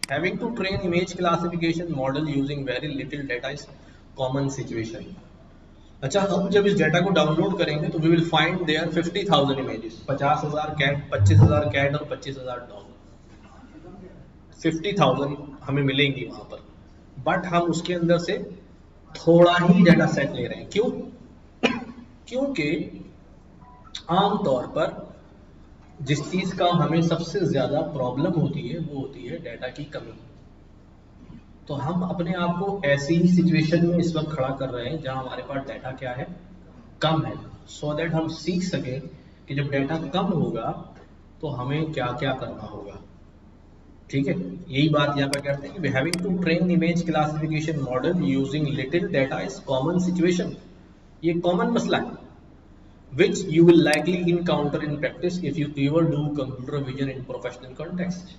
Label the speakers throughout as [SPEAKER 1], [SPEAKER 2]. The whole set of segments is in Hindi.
[SPEAKER 1] Having to train image classification model using very little data is common situation. अच्छा, हम जब इस डेटा को डाउनलोड करेंगे तो we will find there 50,000 images, 50,000 cat, 25,000 cat और 25,000 डॉग, 50,000 हमें मिलेंगी वहां पर, बट हम उसके अंदर से थोड़ा ही डेटा सेट ले रहे हैं। क्यों? क्योंकि आमतौर पर जिस चीज का हमें सबसे ज्यादा प्रॉब्लम होती है वो होती है डेटा की कमी। तो हम अपने आप को ऐसी ही सिचुएशन में इस वक्त खड़ा कर रहे हैं जहां हमारे पास डेटा क्या है, कम है, सो दैट हम सीख सके कि जब डेटा कम होगा तो हमें क्या क्या करना होगा। ठीक है, यही बात यहाँ पर कहते हैं कि having to train image classification model using little data is common situation. ये कॉमन मसला है which you will likely encounter in practice if you ever do computer vision in professional context.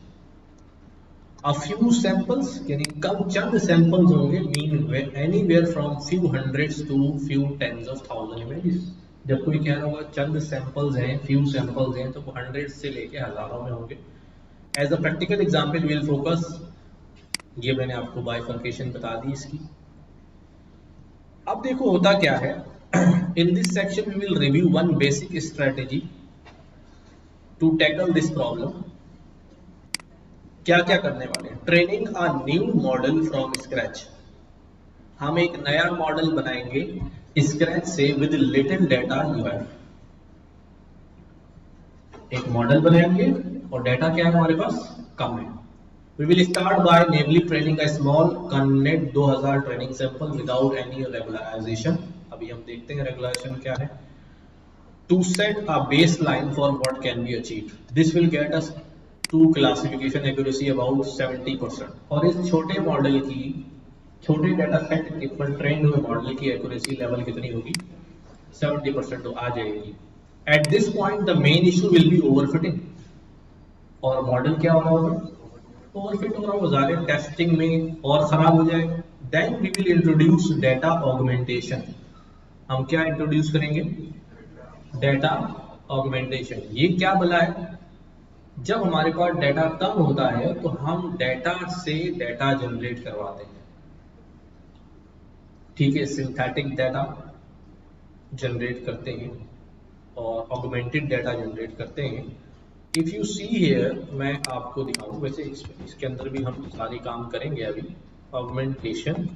[SPEAKER 1] A few samples, यानी कम चंद samples होंगे, mean anywhere from few hundreds to few tens of thousand images. जब कोई कह रहा होगा चंद samples हैं, few samples हैं, तो वो hundreds से लेके हजारों में होंगे। As a practical example, we will focus, ये मैंने आपको bifurcation बता दी इसकी। अब देखो होता क्या है, in this section we will review one basic strategy to tackle this problem. क्या क्या करने वाले हैं? Training a new model from scratch. हम एक नया मॉडल बनाएंगे स्क्रैच से with little data you have. एक मॉडल बनाएंगे और डेटा क्या है हमारे पास, कम है। We will start by namely training a small ConNet 2000 training sample without any regularization. अभी हम देखते हैं regularization क्या है। To set a baseline for what can be achieved. This will get us to classification accuracy about 70%. और इस छोटे मॉडल की, छोटे डेटा सेट के पर ट्रेन हुए मॉडल की एक्यूरेसी लेवल कितनी होगी, 70% तो आ जाएगी। At this point the main issue will be overfitting. और मॉडल क्या हो रहा होगा, ओवरफिट हो रहा हो, ज़्यादा टेस्टिंग में और खराब हो जाए। Then we will introduce data augmentation. हम क्या इंट्रोड्यूस करेंगे, डेटा ऑगमेंटेशन। ये क्या भला है, जब हमारे पास डेटा कम होता है तो हम डेटा से डेटा जनरेट करवाते हैं। ठीक है, सिंथेटिक डेटा जनरेट करते हैं और ऑगमेंटेड डेटा जनरेट करते हैं। इफ यू सी हियर, मैं आपको दिखाऊं, वैसे इसके अंदर भी हम सारे काम करेंगे अभी। ऑगमेंटेशन,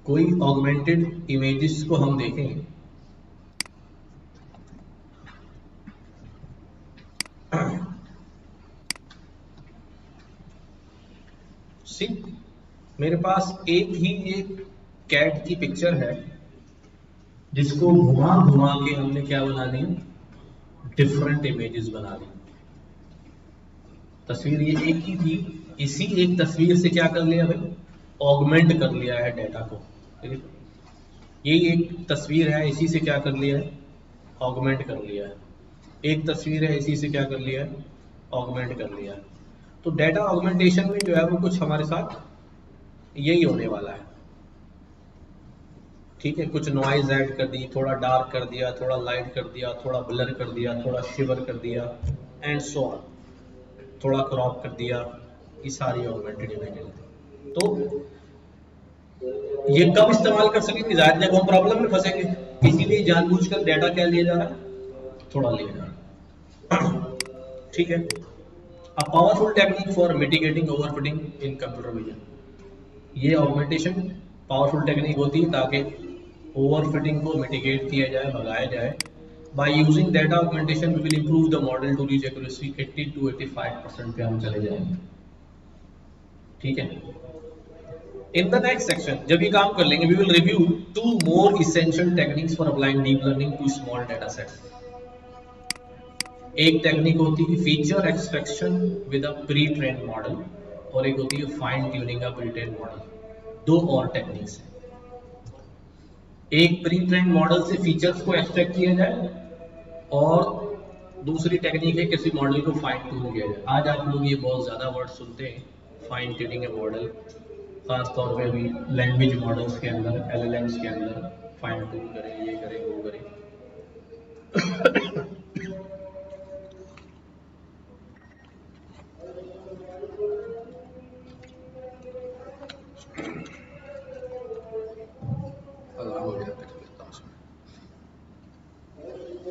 [SPEAKER 1] कोई ऑगमेंटेड इमेजेस को हम देखें, सी मेरे पास एक कैट की पिक्चर है जिसको घुमा घुमा के हमने क्या बना दी, डिफरेंट इमेजेस बना दी। तस्वीर ये एक ही थी, इसी एक तस्वीर से क्या कर लिया भाई, ऑगमेंट कर लिया है डेटा को। ये एक तस्वीर है, इसी से क्या कर लिया है, ऑगमेंट कर लिया है। एक तस्वीर है, इसी से क्या कर लिया है, ऑगमेंट कर लिया है। तो डेटा ऑगमेंटेशन में जो है वो कुछ हमारे साथ यही होने वाला है। ठीक है, कुछ नॉइज ऐड कर दी, थोड़ा डार्क कर दिया, थोड़ा लाइट कर दिया, थोड़ा ब्लर कर दिया, थोड़ा शिवर कर दिया, एंड सो ऑन, थोड़ा क्रॉप कर दिया। ये सारी ऑगमेंटेड इमेजेस। तो ये कब इस्तेमाल कर सकेंगे, जाहिर जब हम प्रॉब्लम में फंसेंगे, इसीलिए जानबूझकर डेटा क्या लिया जा रहा है, थोड़ा लिया जा रहा है। ठीक है, a powerful technique for mitigating overfitting in computer vision. ये ऑगमेंटेशन पावरफुल टेक्निक होती है ताकि ओवरफिटिंग को मिटिगेट किया जाए, भगाया जाए। By using data augmentation, we will improve the model to reach accuracy 80 to 85% पे हम चले जाएंगे। ठीक है, in the next section जब ये काम कर लेंगे, we will review two more essential techniques for applying deep learning to small data sets. एक टेक्निक होती है feature extraction with a pre train model, और एक होती है फाइन ट्यूनिंग अ प्री ट्रेन मॉडल। दो और टेक्निक्स हैं। एक प्री ट्रेन मॉडल से फीचर्स को एक्सट्रैक्ट किया जाए, और दूसरी टेक्निक है किसी मॉडल को फाइन ट्यून किया जाए। आज आप लोग ये बहुत ज़्यादा वर्ड सुनते हैं, फाइन ट्यूनिंग ए मॉडल, खासतौर पे भी लैंग्वेज मॉडल्स के अंदर, LLMs के अंदर फाइन ट्यून करें, ये करें, वो करें। तो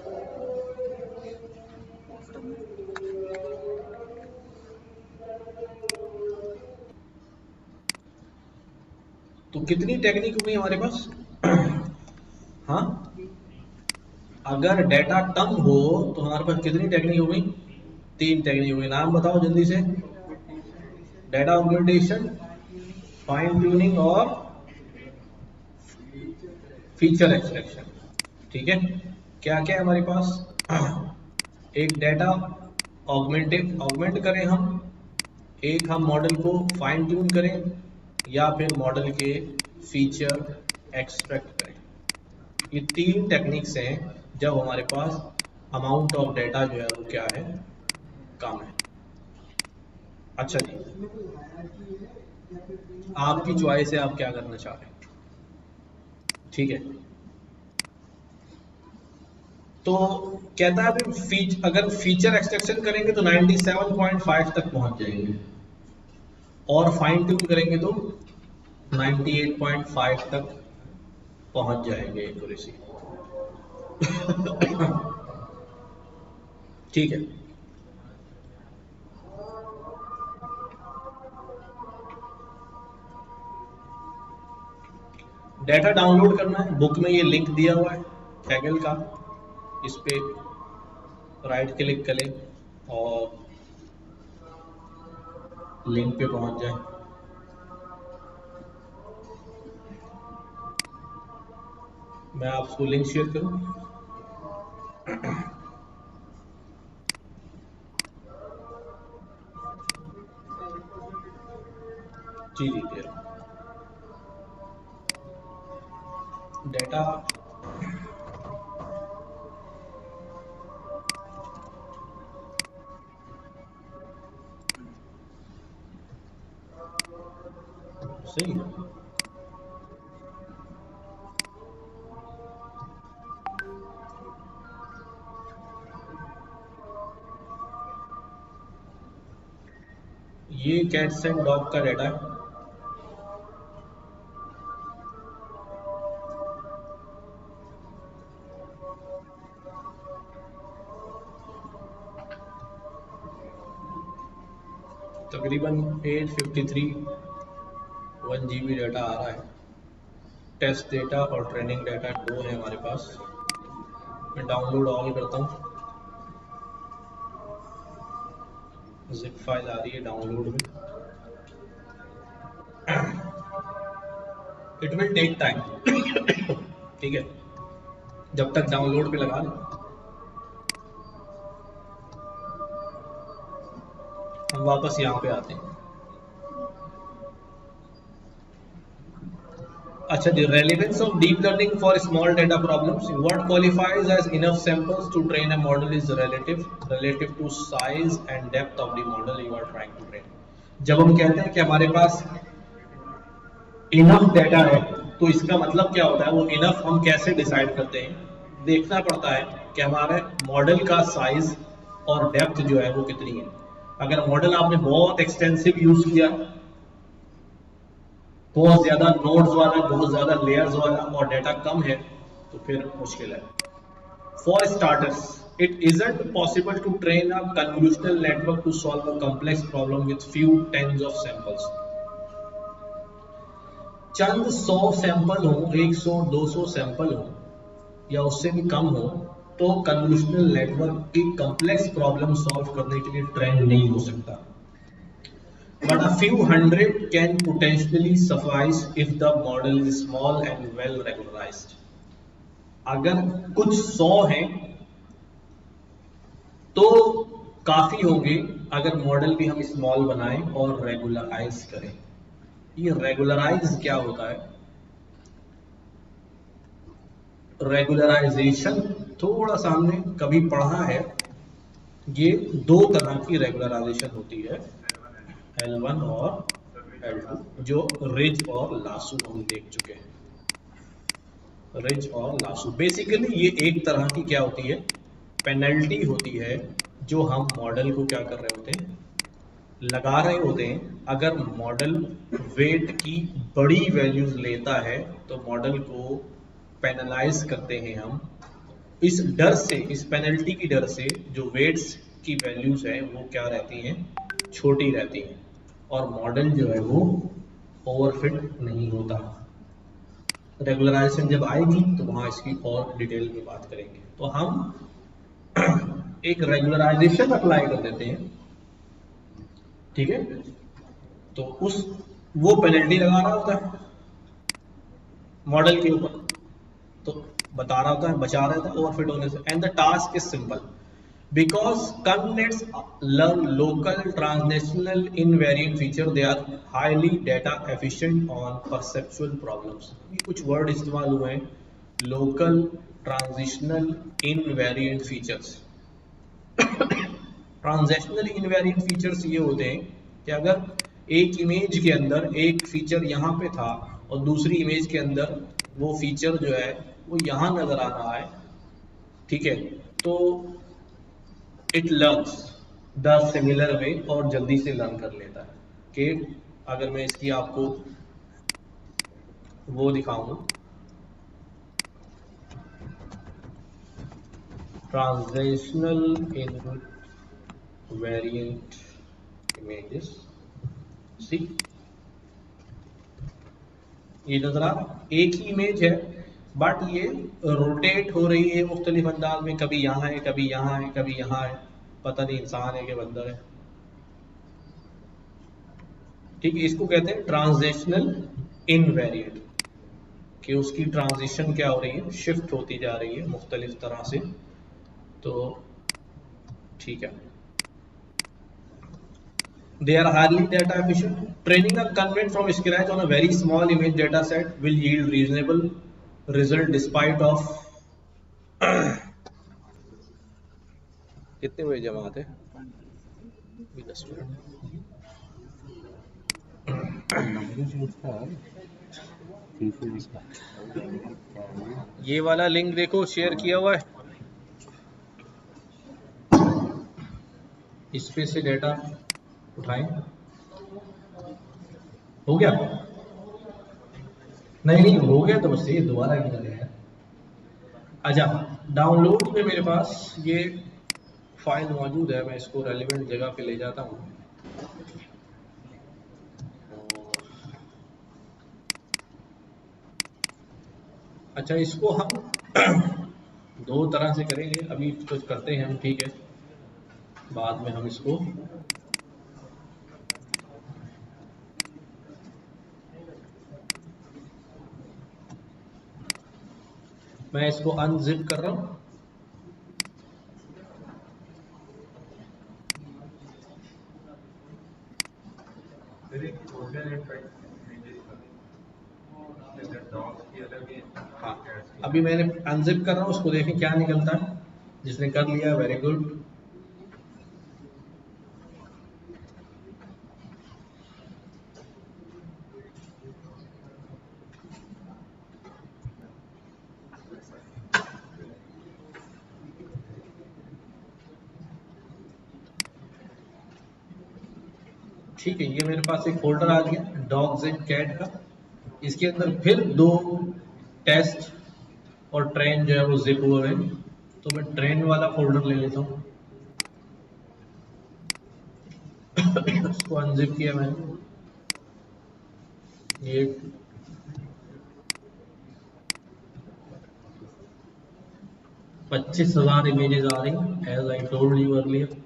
[SPEAKER 1] कितनी टेक्निक हो गई हमारे पास? हाँ, अगर डेटा कम हो तो हमारे पास कितनी टेक्निक हो गई? 3 टेक्निक हो गई। नाम बताओ जल्दी से। डेटा ऑगमेंटेशन, फाइन ट्यूनिंग और फीचर एक्सट्रैक्शन। ठीक है, क्या क्या है हमारे पास? एक डेटा ऑगमेंट करें हम, एक हम मॉडल को फाइन ट्यून करें, या फिर मॉडल के फीचर एक्सट्रैक्ट करें। ये 3 टेक्निक्स हैं जब हमारे पास अमाउंट ऑफ डेटा जो है वो क्या है, कम है। अच्छा जी, आपकी चॉइस है, आप क्या करना चाह रहे हैं। ठीक है, तो कहता है अगर फीचर एक्सट्रैक्शन करेंगे तो 97.5 तक पहुंच जाएंगे, और फाइन ट्यून करेंगे तो 98.5 तक पहुंच जाएंगे एक्यूरेसी। ठीक है, डेटा डाउनलोड करना है, बुक में ये लिंक दिया हुआ है कैगल का, इस पे राइट क्लिक करें और लिंक पे पहुंच जाए। मैं आपको लिंक शेयर करूं? जी जी, दे रहा हूं। डेटा सही है। ये कैट्स एंड डॉग का डेटा है। तकरीबन 853 1 GB डाटा आ रहा है। टेस्ट डेटा और ट्रेनिंग डाटा 2 है हमारे पास। मैं डाउनलोड ऑल करता हूँ, जिप फाइल आ रही है डाउनलोड में। It will take time. ठीक है, जब तक डाउनलोड पे लगा लो। हम वापस यहाँ पे आते हैं। अच्छा, the relevance of deep learning for small data problems. What qualifies as enough samples to train a model is relative to size and depth of the model you are trying to train. जब हम कहते हैं कि हमारे पास इनफ डेटा है, तो इसका मतलब क्या होता है? वो इनफ हम कैसे डिसाइड करते हैं? देखना पड़ता है कि हमारे मॉडल का साइज और डेप्थ जो है वो कितनी है। अगर मॉडल आपने बहुत एक्सटेंसिव यूज किया, बहुत ज्यादा नोड्स वाला, बहुत ज्यादा लेयर्स वाला, और डेटा कम है, तो फिर मुश्किल है। For starters, it isn't possible to train a convolutional network to solve a complex problem with few tens of samples. चंद 100 सैंपल हो, 100 200 सैंपल हो, या उससे भी कम हो, तो कन्वोल्यूशनल नेटवर्क की कॉम्प्लेक्स प्रॉब्लम सॉल्व करने के लिए ट्रेन नहीं हो सकता। But a few hundred can potentially suffice if the model is small and well regularized. अगर कुछ 100 हैं तो काफी होंगे अगर मॉडल भी हम स्मॉल बनाएं और रेगुलराइज करें। ये रेगुलराइज क्या होता है? रेगुलराइजेशन थोड़ा सा हमने कभी पढ़ा है। ये 2 तरह की रेगुलराइजेशन होती है, L1 और L2, जो रिज और लासू हम देख चुके हैं। रिज और लासू बेसिकली ये एक तरह की क्या होती है? पेनल्टी होती है, जो हम मॉडल को क्या कर रहे होते हैं? लगा रहे होते हैं। अगर मॉडल वेट की बड़ी वैल्यूज लेता है तो मॉडल को पेनलाइज करते हैं हम इस डर से, इस पेनल्टी की डर से जो वेट्स की वैल्यूज है वो क्या रहती हैं, छोटी रहती हैं, और मॉडल जो है वो ओवरफिट नहीं होता। रेगुलराइजेशन जब आएगी तो वहां इसकी और डिटेल में बात करेंगे। तो हम एक रेगुलराइजेशन अप्लाई कर देते हैं, ठीक है। तो उस वो पेनल्टी लगा रहा होता है मॉडल के ऊपर, तो बता रहा होता है, बचा रहा था ओवरफिट होने से। And the task is simple because convnets learn local translational invariant feature, they are highly data efficient on perceptual problems. ये कुछ वर्ड इस्तेमाल हुए हैं, local transitional invariant features. Transactional invariant features ये होते हैं कि अगर एक इमेज के अंदर एक फीचर यहाँ पे था और दूसरी इमेज के अंदर वो फीचर जो है वो यहाँ नजर आ रहा है, ठीक है, तो it learns the similar way और जल्दी से लर्न कर लेता है। कि अगर मैं इसकी आपको वो दिखाऊं, ट्रांजैक्शनल इनवेरिएंट इमेजेस, सी ये नजर आ रहा, एक ही इमेज है बट ये रोटेट हो रही है मुख्तलिफ अंदाज में, कभी यहाँ है, कभी यहाँ है, कभी यहाँ है, पता नहीं इंसान है कि बंदर है, ठीक है। इसको कहते हैं ट्रांजिशनल इनवेरिएंट, कि उसकी ट्रांजिशन क्या हो रही है, शिफ्ट होती जा रही है मुख्तलिफ तरह से। तो ठीक है, they are highly data efficient. Training a convert from scratch on a very small image data set will yield reasonable result despite of कितने बजे जमा आते हैं? 10 मिनट। ये वाला लिंक देखो शेयर किया हुआ है, इस पे से डेटा उठाएं। हो गया? नहीं नहीं हो गया तो बस ये दोबारा क्यों कर रहे हैं? अच्छा, डाउनलोड में मेरे पास ये फाइल मौजूद है, मैं इसको रेलिवेंट जगह पे ले जाता हूँ। अच्छा, इसको हम दो तरह से करेंगे, अभी तो करते हैं हम, ठीक है, बाद में हम इसको मैं इसको अनजिप कर रहा हूँ। हाँ, अभी मैंने अनजिप कर रहा हूँ, उसको देखें क्या निकलता है। जिसने कर लिया वेरी गुड। ठीक है, ये मेरे पास एक फोल्डर आ गया डॉग्स एंड कैट का। इसके अंदर फिर दो टेस्ट और ट्रेन जो है वो जिप हुए हैं, तो मैं ट्रेन वाला फोल्डर ले लेता हूँ। उसको अनजिप किया मैंने। ये 25,000 इमेजेस आ रही as I told you earlier.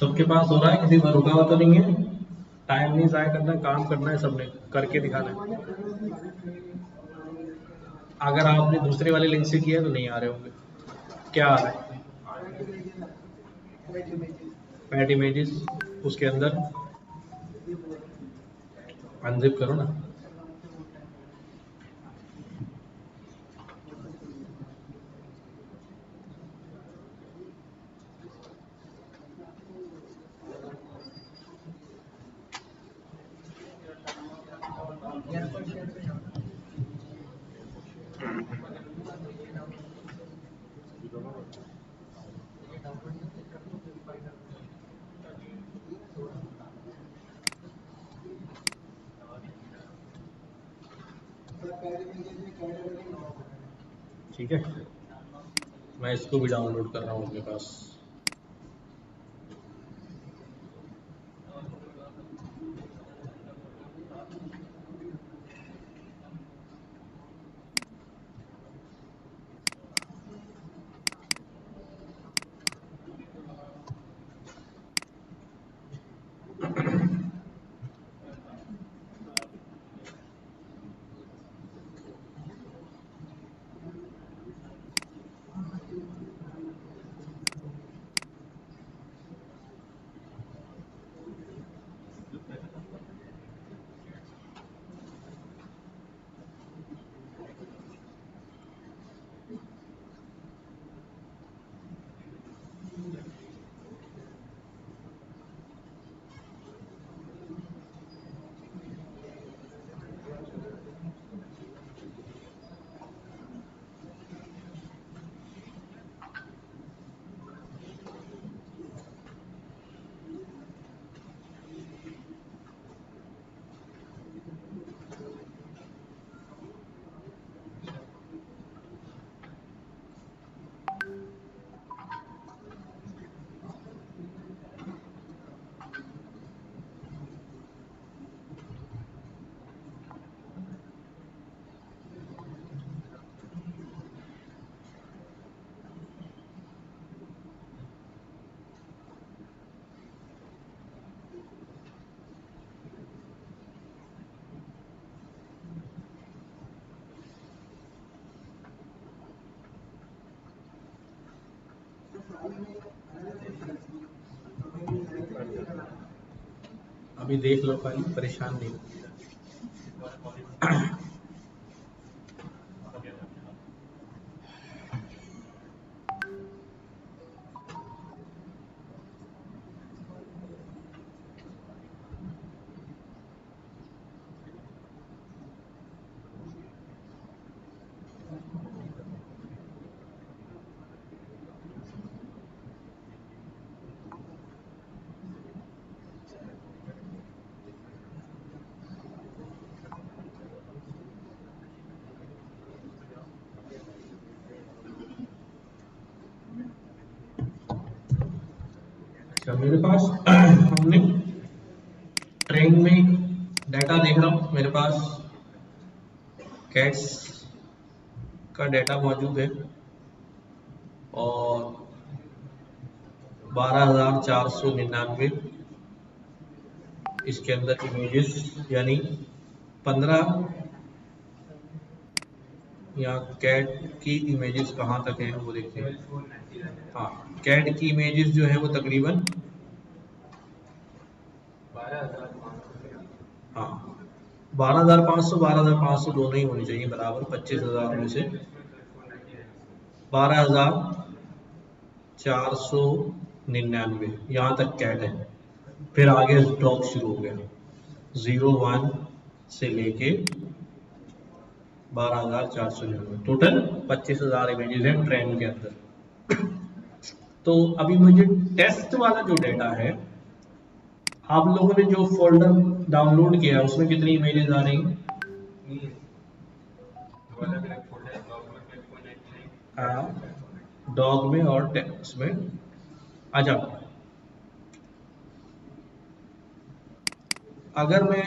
[SPEAKER 1] सबके पास हो रहा है, किसी में रुका हुआ तो नहीं है? टाइम नहीं जाया करना, काम करना है, सबने करके दिखाना है। अगर आपने दूसरे वाले लिंक से किया तो नहीं आ रहे होंगे। क्या आ रहा है? पैट इमेजेस, उसके अंदर अनजिप करो ना। ठीक है, मैं इसको भी डाउनलोड कर रहा हूँ अपने पास। अभी देख लो फाइल, परेशान नहीं। अच्छा, मेरे पास हमने ट्रेन में डाटा देख रहा हूँ, मेरे पास कैट्स का डाटा मौजूद है और 12,499 इसके अंदर इमेजेस, यानी 15 या कैट की इमेजेस कहाँ तक हैं वो देखते हैं। हाँ, कैट की इमेजेस जो है वो तकरीबन 12,500 दोनों ही होनी चाहिए बराबर। 25,000 में से 12,499 यहाँ तक कैट है। फिर आगे डॉग शुरू हो गया, 01 से लेके 12,499, टोटल 25,000 इमेजेस हैं ट्रेन के अंदर। तो अभी मुझे टेस्ट वाला जो डाटा है, आप लोगों ने जो फोल्डर डाउनलोड किया है उसमें कितनी इमेजेस आ रही हैं? डॉग में और उसमें आ जाओ। अगर मैं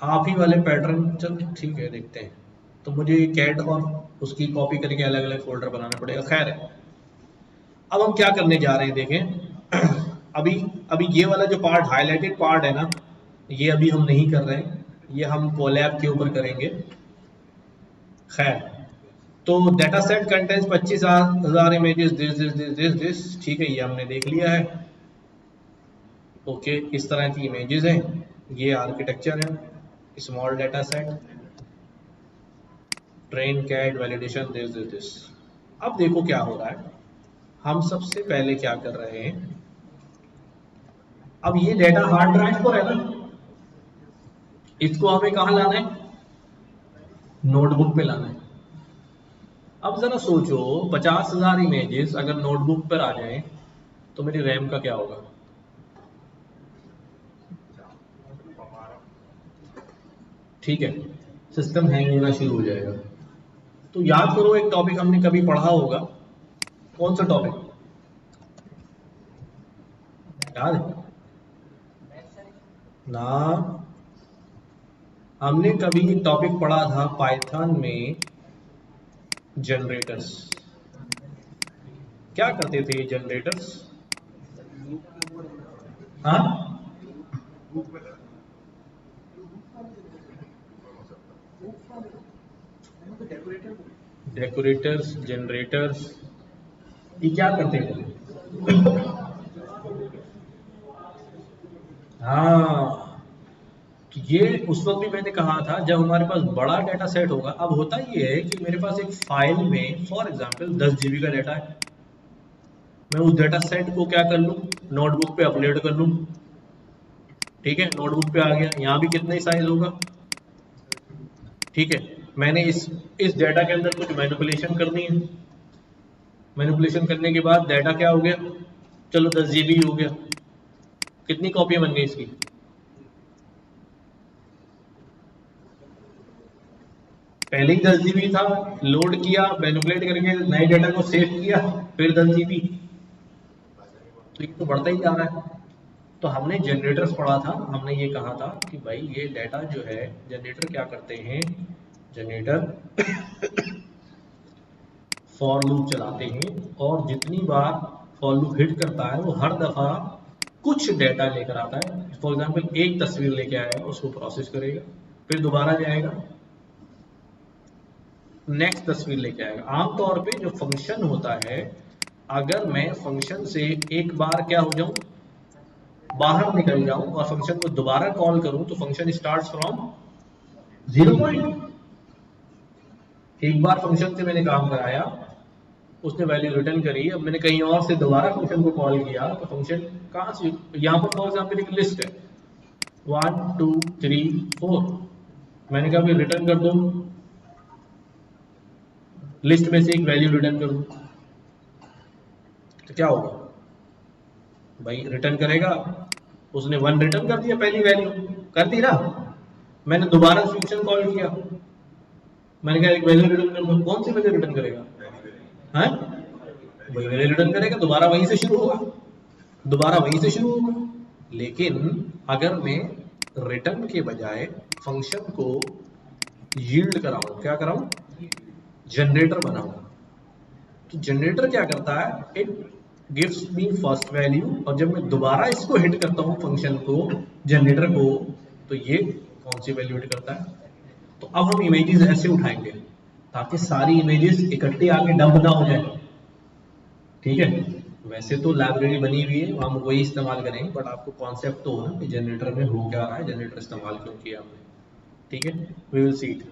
[SPEAKER 1] आप ही वाले पैटर्न, चल ठीक है देखते हैं, तो मुझे कैट और उसकी कॉपी करके अलग अलग फोल्डर बनाना पड़ेगा। खैर है, अब हम क्या करने जा रहे हैं देखें। अभी अभी ये वाला जो पार्ट, हाईलाइटेड पार्ट है ना, ये अभी हम नहीं कर रहे हैं, ये हम कोलैब के ऊपर करेंगे। खैर, तो data set contents 25,000 images, this, ठीक है, ये हमने देख लिया है। ओके, इस तरह की इमेजेस हैं, ये आर्किटेक्चर है, small data set, train cat validation, this. अब देखो क्या हो रहा है। हम सबसे पहले क्या कर रहे हैं, अब ये डाटा हार्ड ड्राइव पर है ना, इसको हमें कहाँ लाना है, नोटबुक पे लाना है। अब जरा सोचो 50,000 इमेजेस अगर नोटबुक पर आ जाए तो मेरी रैम का क्या होगा। ठीक है, सिस्टम हैंग होना शुरू हो जाएगा। तो याद करो एक टॉपिक हमने कभी पढ़ा होगा, कौन सा टॉपिक याद है ना। हमने कभी टॉपिक पढ़ा था पाइथन में, जनरेटर्स। क्या करते थे ये जनरेटर्स? हाँ, डेकोरेटर्स, जनरेटर्स, ये क्या करते थे? हाँ, तो ये उस वक्त भी मैंने कहा था जब हमारे पास बड़ा डाटा सेट होगा। अब होता ये है कि मेरे पास एक फाइल में फॉर एग्जांपल 10 GB का डाटा है, मैं उस डाटा सेट को क्या कर लूँ, नोटबुक पे अपलोड कर लूँ। ठीक है, नोटबुक पे आ गया, यहाँ भी कितना ही साइज होगा। ठीक है, मैंने इस डाटा के अंदर कुछ मैनिपुलेशन करनी है। मैनिपुलेशन करने के बाद डाटा क्या हो गया, चलो 10 GB हो गया। कितनी कॉपियां बन गई इसकी, पहले ही 10 GB था, लोड किया, मैनिपुलेट करके नए डाटा को सेव किया, फिर 10 GB, तो ये तो बढ़ता ही जा रहा है। तो हमने जनरेटर्स पढ़ा था, हमने ये कहा था कि भाई ये डाटा जो है, जनरेटर क्या करते हैं, जनरेटर फॉर लूप चलाते हैं और जितनी बार फॉर लूप हिट करता है वो हर दफा कुछ डाटा लेकर आता है। फॉर एग्जांपल एक तस्वीर लेके आएगा, उसको प्रोसेस करेगा, फिर दोबारा जाएगा, नेक्स्ट तस्वीर लेके आएगा। आमतौर पे जो फंक्शन होता है, अगर मैं फंक्शन से एक बार क्या हो जाऊं, बाहर निकल जाऊं और फंक्शन को दोबारा कॉल करूं तो फंक्शन स्टार्ट्स फ्रॉम 0 पॉइंट। एक बार फंक्शन से मैंने काम कराया, उसने वैल्यू रिटर्न करी, अब मैंने कहीं और से दोबारा फंक्शन को कॉल किया तो फंक्शन कहाँ से, यहाँ पर फॉर एग्जाम्पल एक लिस्ट है 1 2 3 4, मैंने कहा भाई रिटर्न कर दो, लिस्ट में से एक वैल्यू रिटर्न कर दो, तो क्या होगा भाई, रिटर्न करेगा। उसने 1 रिटर्न कर दिया, पहली वैल्यू कर दी ना। मैंने दोबारा फंक्शन कॉल किया, मैंने कहा एक वैल्यू रिटर्न कर दो, कौन सी वैल्यू रिटर्न करेगा, है वही वैल्यू रिटर्न करेगा, दोबारा वहीं से शुरू होगा, दोबारा वहीं से शुरू होगा। लेकिन अगर मैं रिटर्न के बजाय फंक्शन को यील्ड कराऊं, क्या कराऊं, जनरेटर बनाऊं, तो जनरेटर क्या करता है, it gives me first value, और जब मैं दोबारा इसको हिट करता हूं फंक्शन को, जनरेटर को, तो ये कौन सी वैल्यू हिट करता है। तो अब हम इमेजेस ऐसे उठाएंगे ताकि सारी इमेजेस इकट्ठी आके डंप ना हो जाए। ठीक है, वैसे तो लाइब्रेरी बनी हुई है, हम वही इस्तेमाल करेंगे, बट आपको कॉन्सेप्ट तो हो ना कि जनरेटर में हो क्या रहा है, जनरेटर इस्तेमाल क्यों किया हमने। ठीक है, we will see it.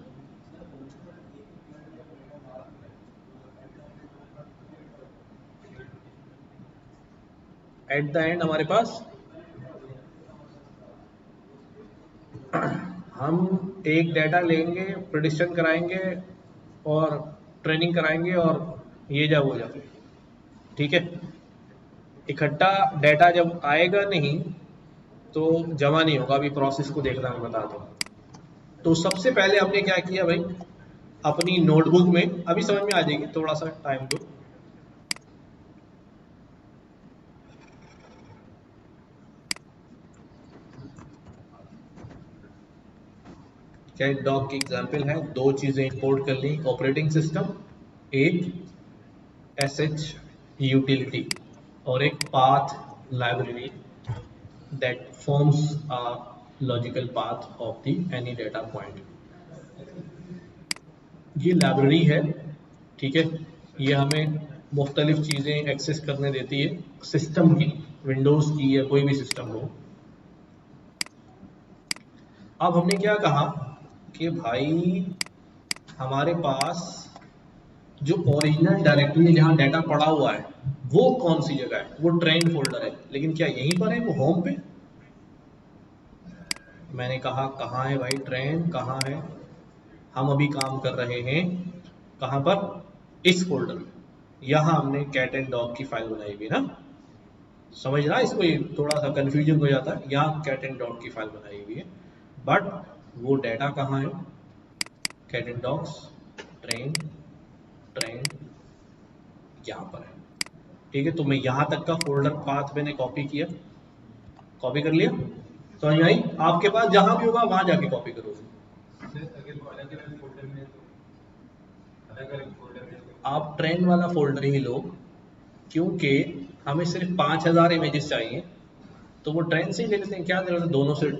[SPEAKER 1] At the end हमारे पास हम एक डाटा लेंगे, प्रेडिक्शन कराएंगे और ट्रेनिंग कराएंगे और ये जा वो जा। ठीक है, इकट्ठा डाटा जब आएगा नहीं तो जमा नहीं होगा। अभी प्रोसेस को देखना मैं बताता हूँ। तो सबसे पहले हमने क्या किया भाई, अपनी नोटबुक में, अभी समझ में आ जाएगी, थोड़ा सा टाइम दो। कैट डॉग की एग्जांपल है, दो चीजें इंपोर्ट कर ली, ऑपरेटिंग सिस्टम, एक एसएच यूटिलिटी और एक path library that forms a logical path of the any data point. ये लाइब्रेरी है, ठीक है, ये हमें मुख्तलिफ चीज़ें एक्सेस करने देती है सिस्टम की, विंडोज़ की या कोई भी सिस्टम हो। अब हमने क्या कहा कि भाई हमारे पास जो ओरिजिनल डायरेक्टरी जहाँ डाटा पड़ा हुआ है वो कौन सी जगह है, वो ट्रेंड फोल्डर है, लेकिन क्या यहीं पर है वो होम पे, मैंने कहा कहाँ है भाई ट्रेन, कहाँ है, हम अभी काम कर रहे हैं कहाँ पर, इस फोल्डर में। यहाँ हमने कैट एंड डॉग की फाइल बनाई हुई ना, समझ रहा है इसको, ये थोड़ा सा कंफ्यूजन हो जाता है। यहाँ कैट एंड डॉग की फाइल बनाई हुई है, बट वो डाटा कहाँ है, cat and dogs train train यहाँ पर है। ठीक है, तो मैं यहाँ तक का फोल्डर पाथ मैंने कॉपी किया, कॉपी कर लिया, समझ में आई? आपके पास जहां भी होगा वहां जाके कॉपी करोगे। आप ट्रेन वाला फोल्डर ही लो, क्योंकि हमें सिर्फ 5000 इमेजेस चाहिए, तो वो ट्रेन से ही ले लेते हैं, क्या जरूरत है दोनों से,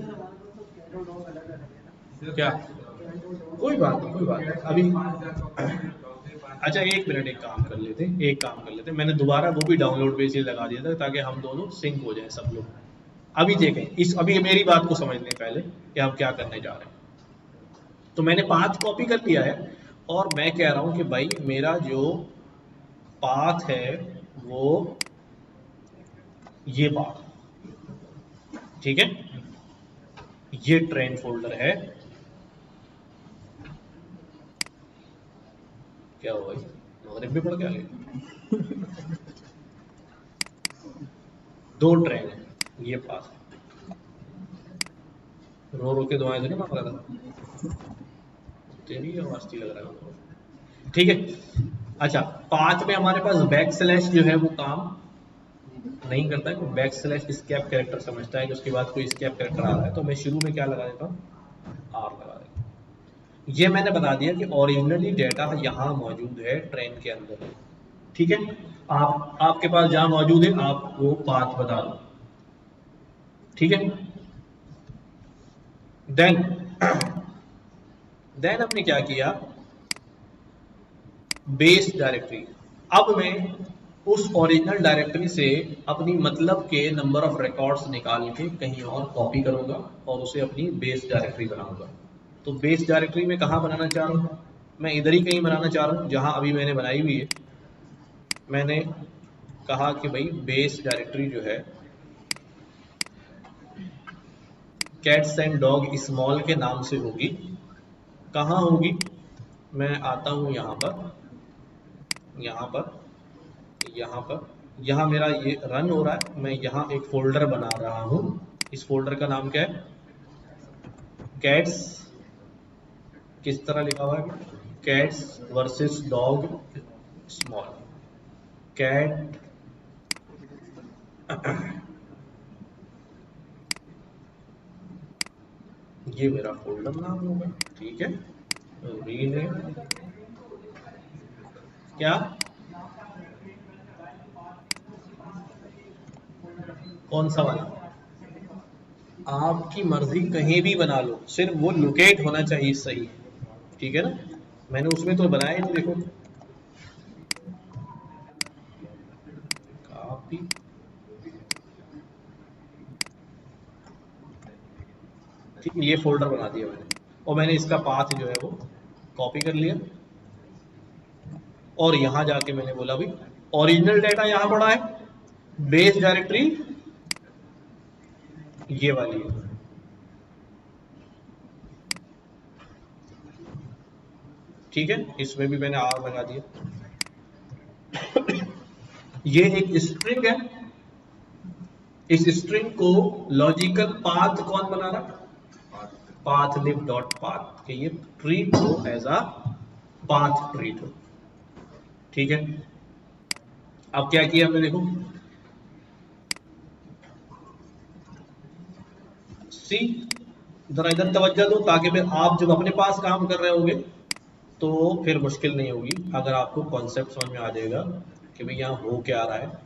[SPEAKER 1] क्या, कोई बात नहीं, कोई बात नहीं अभी। अच्छा एक मिनट, एक काम कर लेते, मैंने दोबारा वो भी डाउनलोड पे इसीलिए लगा दिया था ताकि हम दोनों सिंक हो जाए सब लोग। अभी देखें इस, अभी मेरी बात को समझ लें पहले कि हम क्या करने जा रहे हैं। तो मैंने पाथ कॉपी कर लिया है, और मैं कह रहा हूं कि भाई मेरा जो पाथ है वो ये पाथ, ठीक है, ये ट्रेन फोल्डर है। क्या हुआ भाई, मगरिब भी पड़ गया, दो ट्रेन है, ये पास रो रो के दुआएं तो नहीं मांग रहा था, तेरी आवाज थी लग रहा है, ठीक है। अच्छा पाथ में हमारे पास बैक स्लैश जो है वो काम नहीं करता है, बैक स्लैश स्केप कैरेक्टर समझता है कि उसके बाद कोई स्केप कैरेक्टर आ रहा है, तो मैं शुरू में क्या लगा देता हूँ, आर लगा देता हूँ। ये मैंने बता दिया कि ओरिजिनली डेटा यहाँ मौजूद है ट्रेन के अंदर, ठीक है। आपके पास जहां मौजूद है आप वो पाथ बता दो, ठीक है। देन देन हमने क्या किया, बेस डायरेक्टरी। अब मैं उस ओरिजिनल डायरेक्टरी से अपनी मतलब के नंबर ऑफ रिकॉर्ड्स निकाल के कहीं और कॉपी करूंगा और उसे अपनी बेस डायरेक्टरी बनाऊंगा। तो बेस डायरेक्टरी में कहाँ बनाना चाह रहा हूँ, मैं इधर ही कहीं बनाना चाह रहा हूँ जहां अभी मैंने बनाई हुई है। मैंने कहा कि भाई बेस डायरेक्टरी जो है कैट्स एंड डॉग स्मॉल के नाम से होगी। कहाँ होगी, मैं आता हूँ यहाँ पर, यहाँ पर, यहाँ पर, यहाँ मेरा ये रन हो रहा है, मैं यहाँ एक फोल्डर बना रहा हूँ। इस फोल्डर का नाम क्या है, कैट्स, किस तरह लिखा हुआ है, cats versus dog small, cat ये मेरा फोल्डर नाम होगा, ठीक है। रीनेम क्या, कौन सा वाला, आपकी मर्जी कहीं भी बना लो, सिर्फ वो लोकेट होना चाहिए सही, ठीक है ना। मैंने उसमें तो बनाया ही, देखो काफी, ठीक है, ये फोल्डर बना दिया मैंने, और मैंने इसका पाथ जो है वो कॉपी कर लिया, और यहां जाके मैंने बोला भाई ओरिजिनल डाटा यहां पड़ा है, बेस डायरेक्टरी ये वाली है, ठीक है। इसमें भी मैंने आर लगा दिया। ये एक स्ट्रिंग है, इस स्ट्रिंग को लॉजिकल पाथ कौन बना रहा, पाथलिब डॉट पाथ, कि ये ट्रीट हो एज अ पाथ ट्रीट हो, ठीक है। अब क्या किया हमने, देखो सी, जरा इधर तवज्जो दो ताकि फिर आप जब अपने पास काम कर रहे होंगे तो फिर मुश्किल नहीं होगी, अगर आपको कॉन्सेप्ट समझ में आ जाएगा कि भाई यहाँ हो क्या रहा है।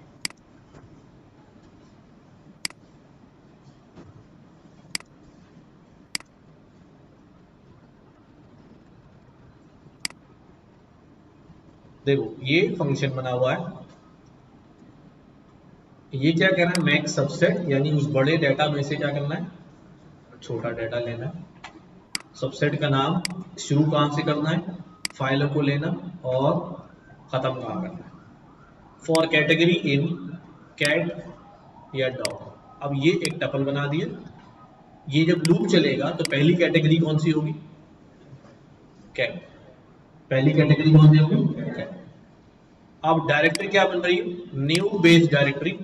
[SPEAKER 1] देखो ये फंक्शन बना हुआ है, ये क्या कहना है, मैक्स सबसेट, यानी उस बड़े डाटा में से क्या करना है, छोटा डाटा लेना है। सबसेट का नाम शुरू कहाँ से करना है, फाइलों को लेना, और खत्म कहाँ करना है, फॉर कैटेगरी इन कैट या डॉग। अब ये एक टपल बना दिए, ये जब लूप चलेगा तो पहली कैटेगरी कौन सी होगी? कैट। पहली कैटेगरी कौन सी होगी? कैट। अब डायरेक्टरी क्या बन रही है? New base directory.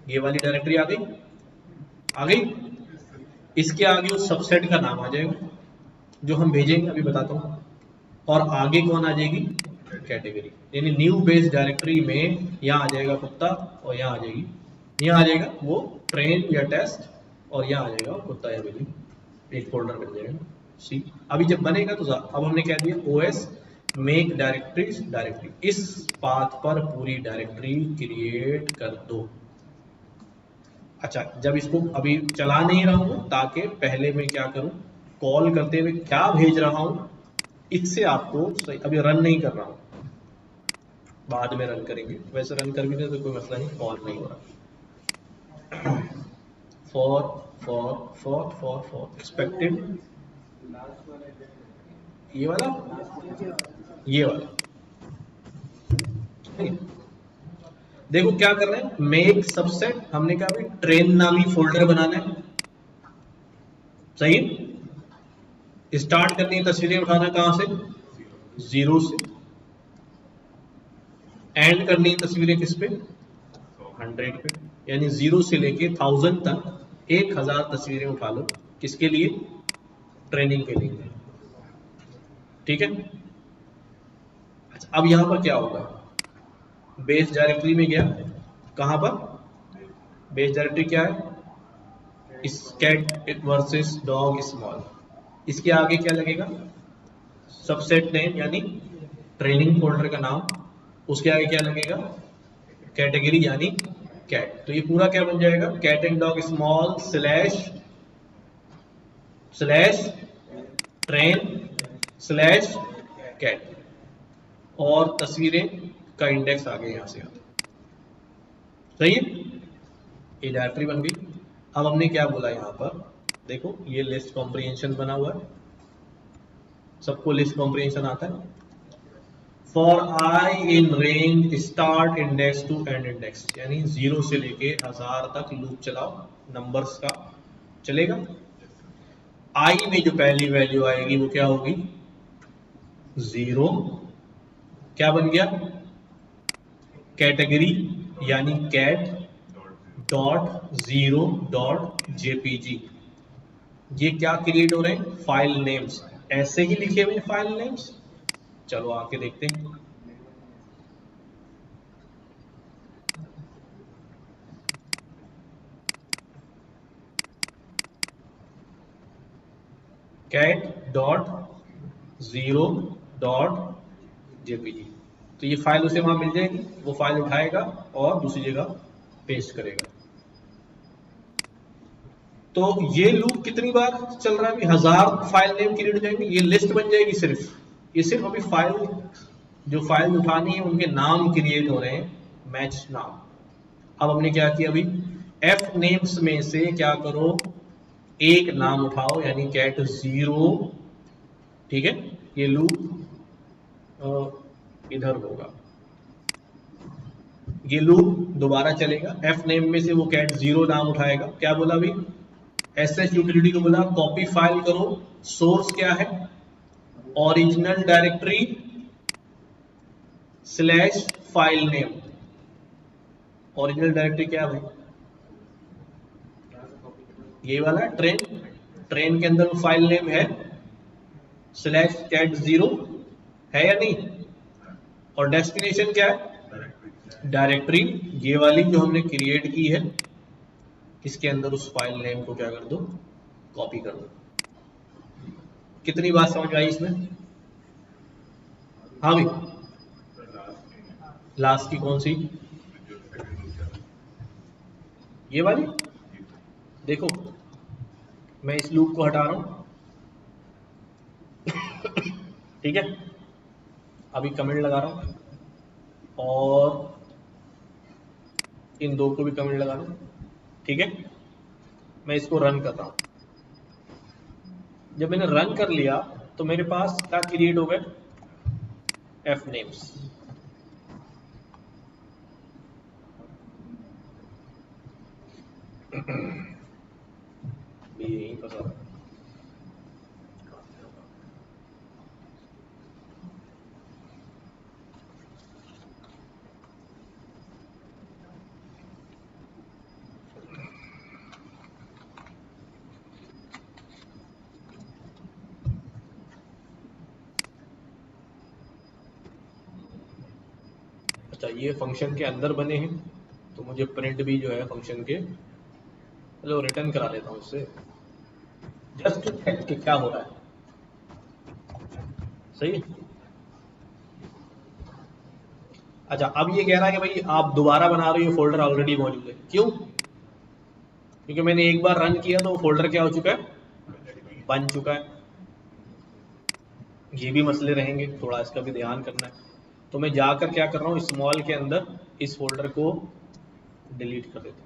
[SPEAKER 1] ये वाली डायरेक्टरी आ गई, आ गई। इसके आगे उस सबसेट का नाम आ जाएगा जो हम भेजेंगे, अभी बताता हूँ। और आगे कौन आ जाएगी? कैटेगरी। यानी न्यू बेस डायरेक्टरी में यहाँ आ जाएगा कुत्ता, और यहाँ आ जाएगी, यहाँ आ जाएगा वो ट्रेन या टेस्ट, और यहाँ आ जाएगा कुत्ता या बिल्ली। एक फोल्डर बन जाएगा। सी अभी जब बनेगा तो अब हमने क्या दिया? OS make directory. इस पाथ पर पूरी डायरेक्टरी क्रिएट कर दो। अच्छा, जब इसको अभी चला नहीं रहा हूं ताकि पहले मैं क्या करूं, कॉल करते हुए क्या भेज रहा हूं इससे आपको सही, अभी रन नहीं कर रहा हूं, बाद में रन करेंगे। वैसे रन कर भी दे तो कोई मसला नहीं, कॉल नहीं हो रहा। फॉर एक्सपेक्टेड, ये वाला, ये वाला। ठीक है? देखो क्या कर रहे हैं, मेक सबसेट, हमने कहा भाई ट्रेन नामी फोल्डर बनाना है, सही है। स्टार्ट करनी है, तस्वीरें उठाना कहां से? 0 से। एंड करनी है तस्वीरें किस पे? 100 पे। यानी 0 से लेके 1000 तक 1000 तस्वीरें उठा लो। किसके लिए? ट्रेनिंग के लिए। ठीक है। अच्छा, अब यहां पर क्या होगा? बेस डायरेक्टरी में गया, कहां पर? बेस डायरेक्टरी क्या है? Cat versus dog small. इसके आगे क्या लगेगा? सबसेट नेम यानी ट्रेनिंग फोल्डर का नाम। उसके आगे क्या लगेगा? कैटेगरी यानी कैट। तो ये पूरा क्या बन जाएगा? Cat and dog small slash train slash cat, और तस्वीरें का इंडेक्स आगे यहां से आता। सही है, ये डायरेक्टरी बन गई। अब हमने क्या बोला यहां पर? देखो ये लिस्ट कॉम्प्रिहेंशन बना हुआ है, सबको लिस्ट कॉम्प्रिहेंशन आता है। For I in range start index to end index, यानी 0 से लेके 1000 तक लूप चलाओ, नंबर्स का चलेगा। आई में जो पहली वैल्यू आएगी वो क्या होगी? 0। क्या बन गया? कैटेगरी यानी कैट डॉट 0 डॉट जेपीजी। ये क्या क्रिएट हो रहे हैं? File names. ऐसे ही लिखे हुए फाइल नेम्स। चलो आके देखते हैं। Cat dot 0 dot JPG. तो ये फाइल उसे वहां मिल जाएगी, वो फाइल उठाएगा और दूसरी जगह पेस्ट करेगा। तो ये लूप कितनी बार चल रहा है? अभी 1000 फाइल नेम क्रिएट हो जाएंगे, ये लिस्ट बन जाएगी सिर्फ। ये सिर्फ अभी फाइल, जो फाइल उठानी है उनके नाम क्रिएट हो रहे हैं, मैच नाम। अब हमने क्या किया? अभी एफ नेम्स में से क्या करो, एक नाम उठाओ, यानी कैट 0। ठीक है, ये लूप इधर होगा, ये लूप दोबारा चलेगा। एफ नेम में से वो कैट 0 नाम उठाएगा। क्या बोला अभी? एसएच यूटिलिटी को बोला कॉपी फाइल करो। सोर्स क्या है? Original directory slash file name. Original directory क्या है? ये वाला ट्रेन। ट्रेन के अंदर फाइल नेम है स्लैश कैट 0, है या नहीं? और डेस्टिनेशन क्या है? डायरेक्टरी, ये वाली जो हमने क्रिएट की है, इसके अंदर उस फाइल नेम को क्या कर दो? कॉपी कर दो। कितनी बात समझ आई इसमें? हाँ भाई, लास्ट की कौन सी? ये वाली। देखो मैं इस लूप को हटा रहा हूं, ठीक है। अभी कमेंट लगा रहा हूं और इन दो को भी कमेंट लगा रहा हूं, ठीक है। मैं इसको रन कर रहा हूं। जब मैंने रन कर लिया तो मेरे पास क्या क्रिएट हो गए? F names. ये यहीं फंसा। अच्छा, ये फंक्शन के अंदर बने हैं तो मुझे प्रिंट भी जो है फंक्शन के, चलो रिटर्न करा लेता हूँ इससे, जस्ट टू चेक कि क्या हो रहा है। सही है। अच्छा, अब ये कह रहा है कि भाई आप दोबारा बना रहे हो, फोल्डर ऑलरेडी मौजूद है। क्यों? क्योंकि मैंने एक बार रन किया तो वो फोल्डर क्या हो चुका है, बन चुका है। ये भी मसले रहेंगे, थोड़ा इसका भी ध्यान करना है। तो मैं जाकर क्या कर रहा हूँ, स्मॉल के अंदर इस फोल्डर को डिलीट कर देता हूँ।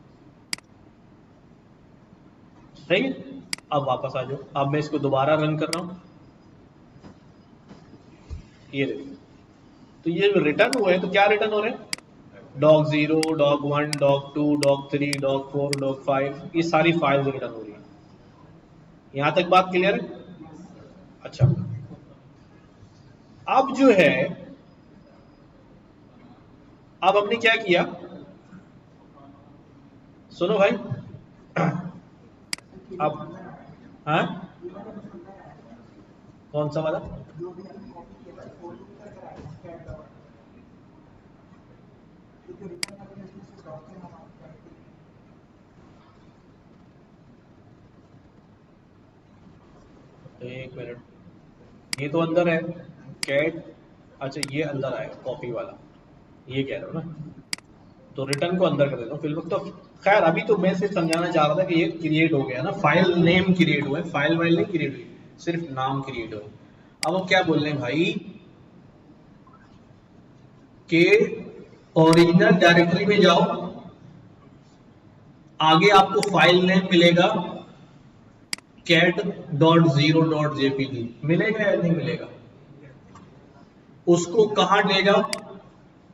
[SPEAKER 1] सही है। अब वापस आ जाओ, अब मैं इसको दोबारा रन कर रहा हूँ, ये देखो। तो ये रिटर्न हुए हैं, तो क्या रिटर्न हो रहे हैं, dog0, dog1, dog2, dog3, dog4, dog5, ये सारी फाइल्स रिटर्न हो रही है। यहां तक बात क्लियर है? अच्छा, अब जो है, अब हमने क्या किया, सुनो भाई। अब हाँ, कौन सा वाला? एक मिनट, ये तो अंदर है कैट। अच्छा, ये अंदर आएगा कॉपी वाला, ये कह रहे हो ना? तो रिटर्न को अंदर कर देता हूँ फिलहाल तो। खैर अभी तो मैं सिर्फ समझाना चाह रहा था कि ये क्रिएट हो गया ना, फाइल नेम क्रिएट हुआ है, फाइल वाइल नहीं क्रिएट हुई, सिर्फ नाम क्रिएट हुआ है। अब वो क्या बोल रहे हैं भाई कि ओरिजिनल डायरेक्टरी में जाओ, आगे आपको फाइल नेम मिलेगा cat.0.jpg, मिलेगा या नहीं मिलेगा? उसको कहां ले जाओ,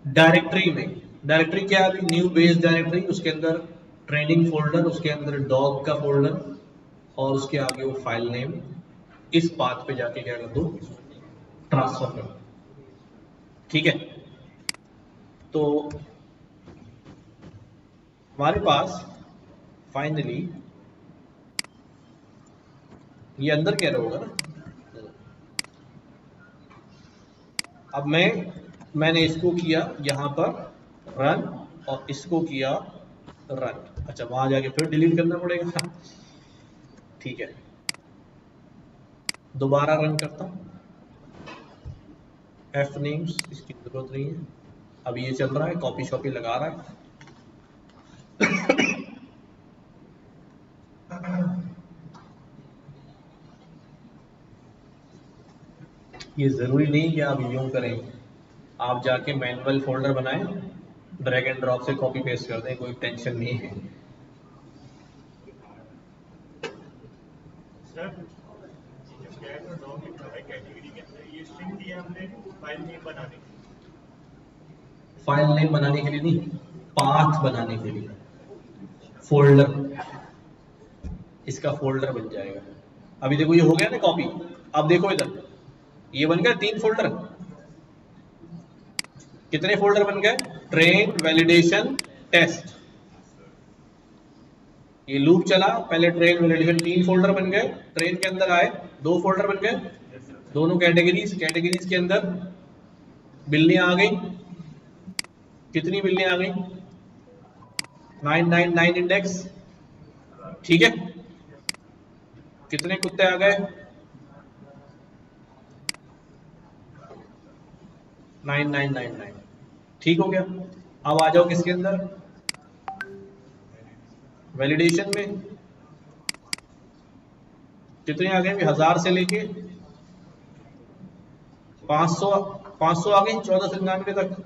[SPEAKER 1] डायरेक्टरी में। डायरेक्टरी क्या है, न्यू बेस डायरेक्टरी, उसके अंदर ट्रेनिंग फोल्डर, उसके अंदर डॉग का फोल्डर, और उसके आगे वो फाइल नेम। इस पाथ पे जाके क्या कर दो, ट्रांसफर कर दो। ठीक है। तो हमारे पास फाइनली ये अंदर कह रहा होगा ना। अब मैंने इसको किया यहां पर रन, और इसको किया रन। अच्छा, वहां जाके फिर डिलीट करना पड़ेगा। ठीक है, दोबारा रन करता हूं। एफ नेम्स इसकी जरूरत नहीं है, अब ये चल रहा है, कॉपी शॉपी लगा रहा है। ये जरूरी नहीं कि आप यूं करें, आप जाके मैनुअल फोल्डर बनाएं, ड्रैग एंड ड्रॉप से कॉपी पेस्ट कर दें, कोई टेंशन नहीं है। फाइल नेम बनाने के लिए नहीं, पाथ बनाने के लिए, फोल्डर, इसका फोल्डर बन जाएगा। अभी देखो ये हो गया ना कॉपी। अब देखो इधर, ये बन गया 3 फोल्डर। कितने फोल्डर बन गए, ट्रेन, वैलिडेशन, टेस्ट। ये लूप चला, पहले ट्रेन, वैलिडेशन, 3 फोल्डर बन गए। ट्रेन के अंदर आए, 2 फोल्डर बन गए, दोनों कैटेगरीज। कैटेगरीज के अंदर बिल्लियां आ गई। कितनी बिल्लियां आ गई, 999 इंडेक्स। ठीक है। कितने कुत्ते आ गए, 9999। ठीक हो गया। अब आ जाओ किसके अंदर, वैलिडेशन में। कितने आ गए, 1000 से लेके 500, 500 आ गई, 1499 तक।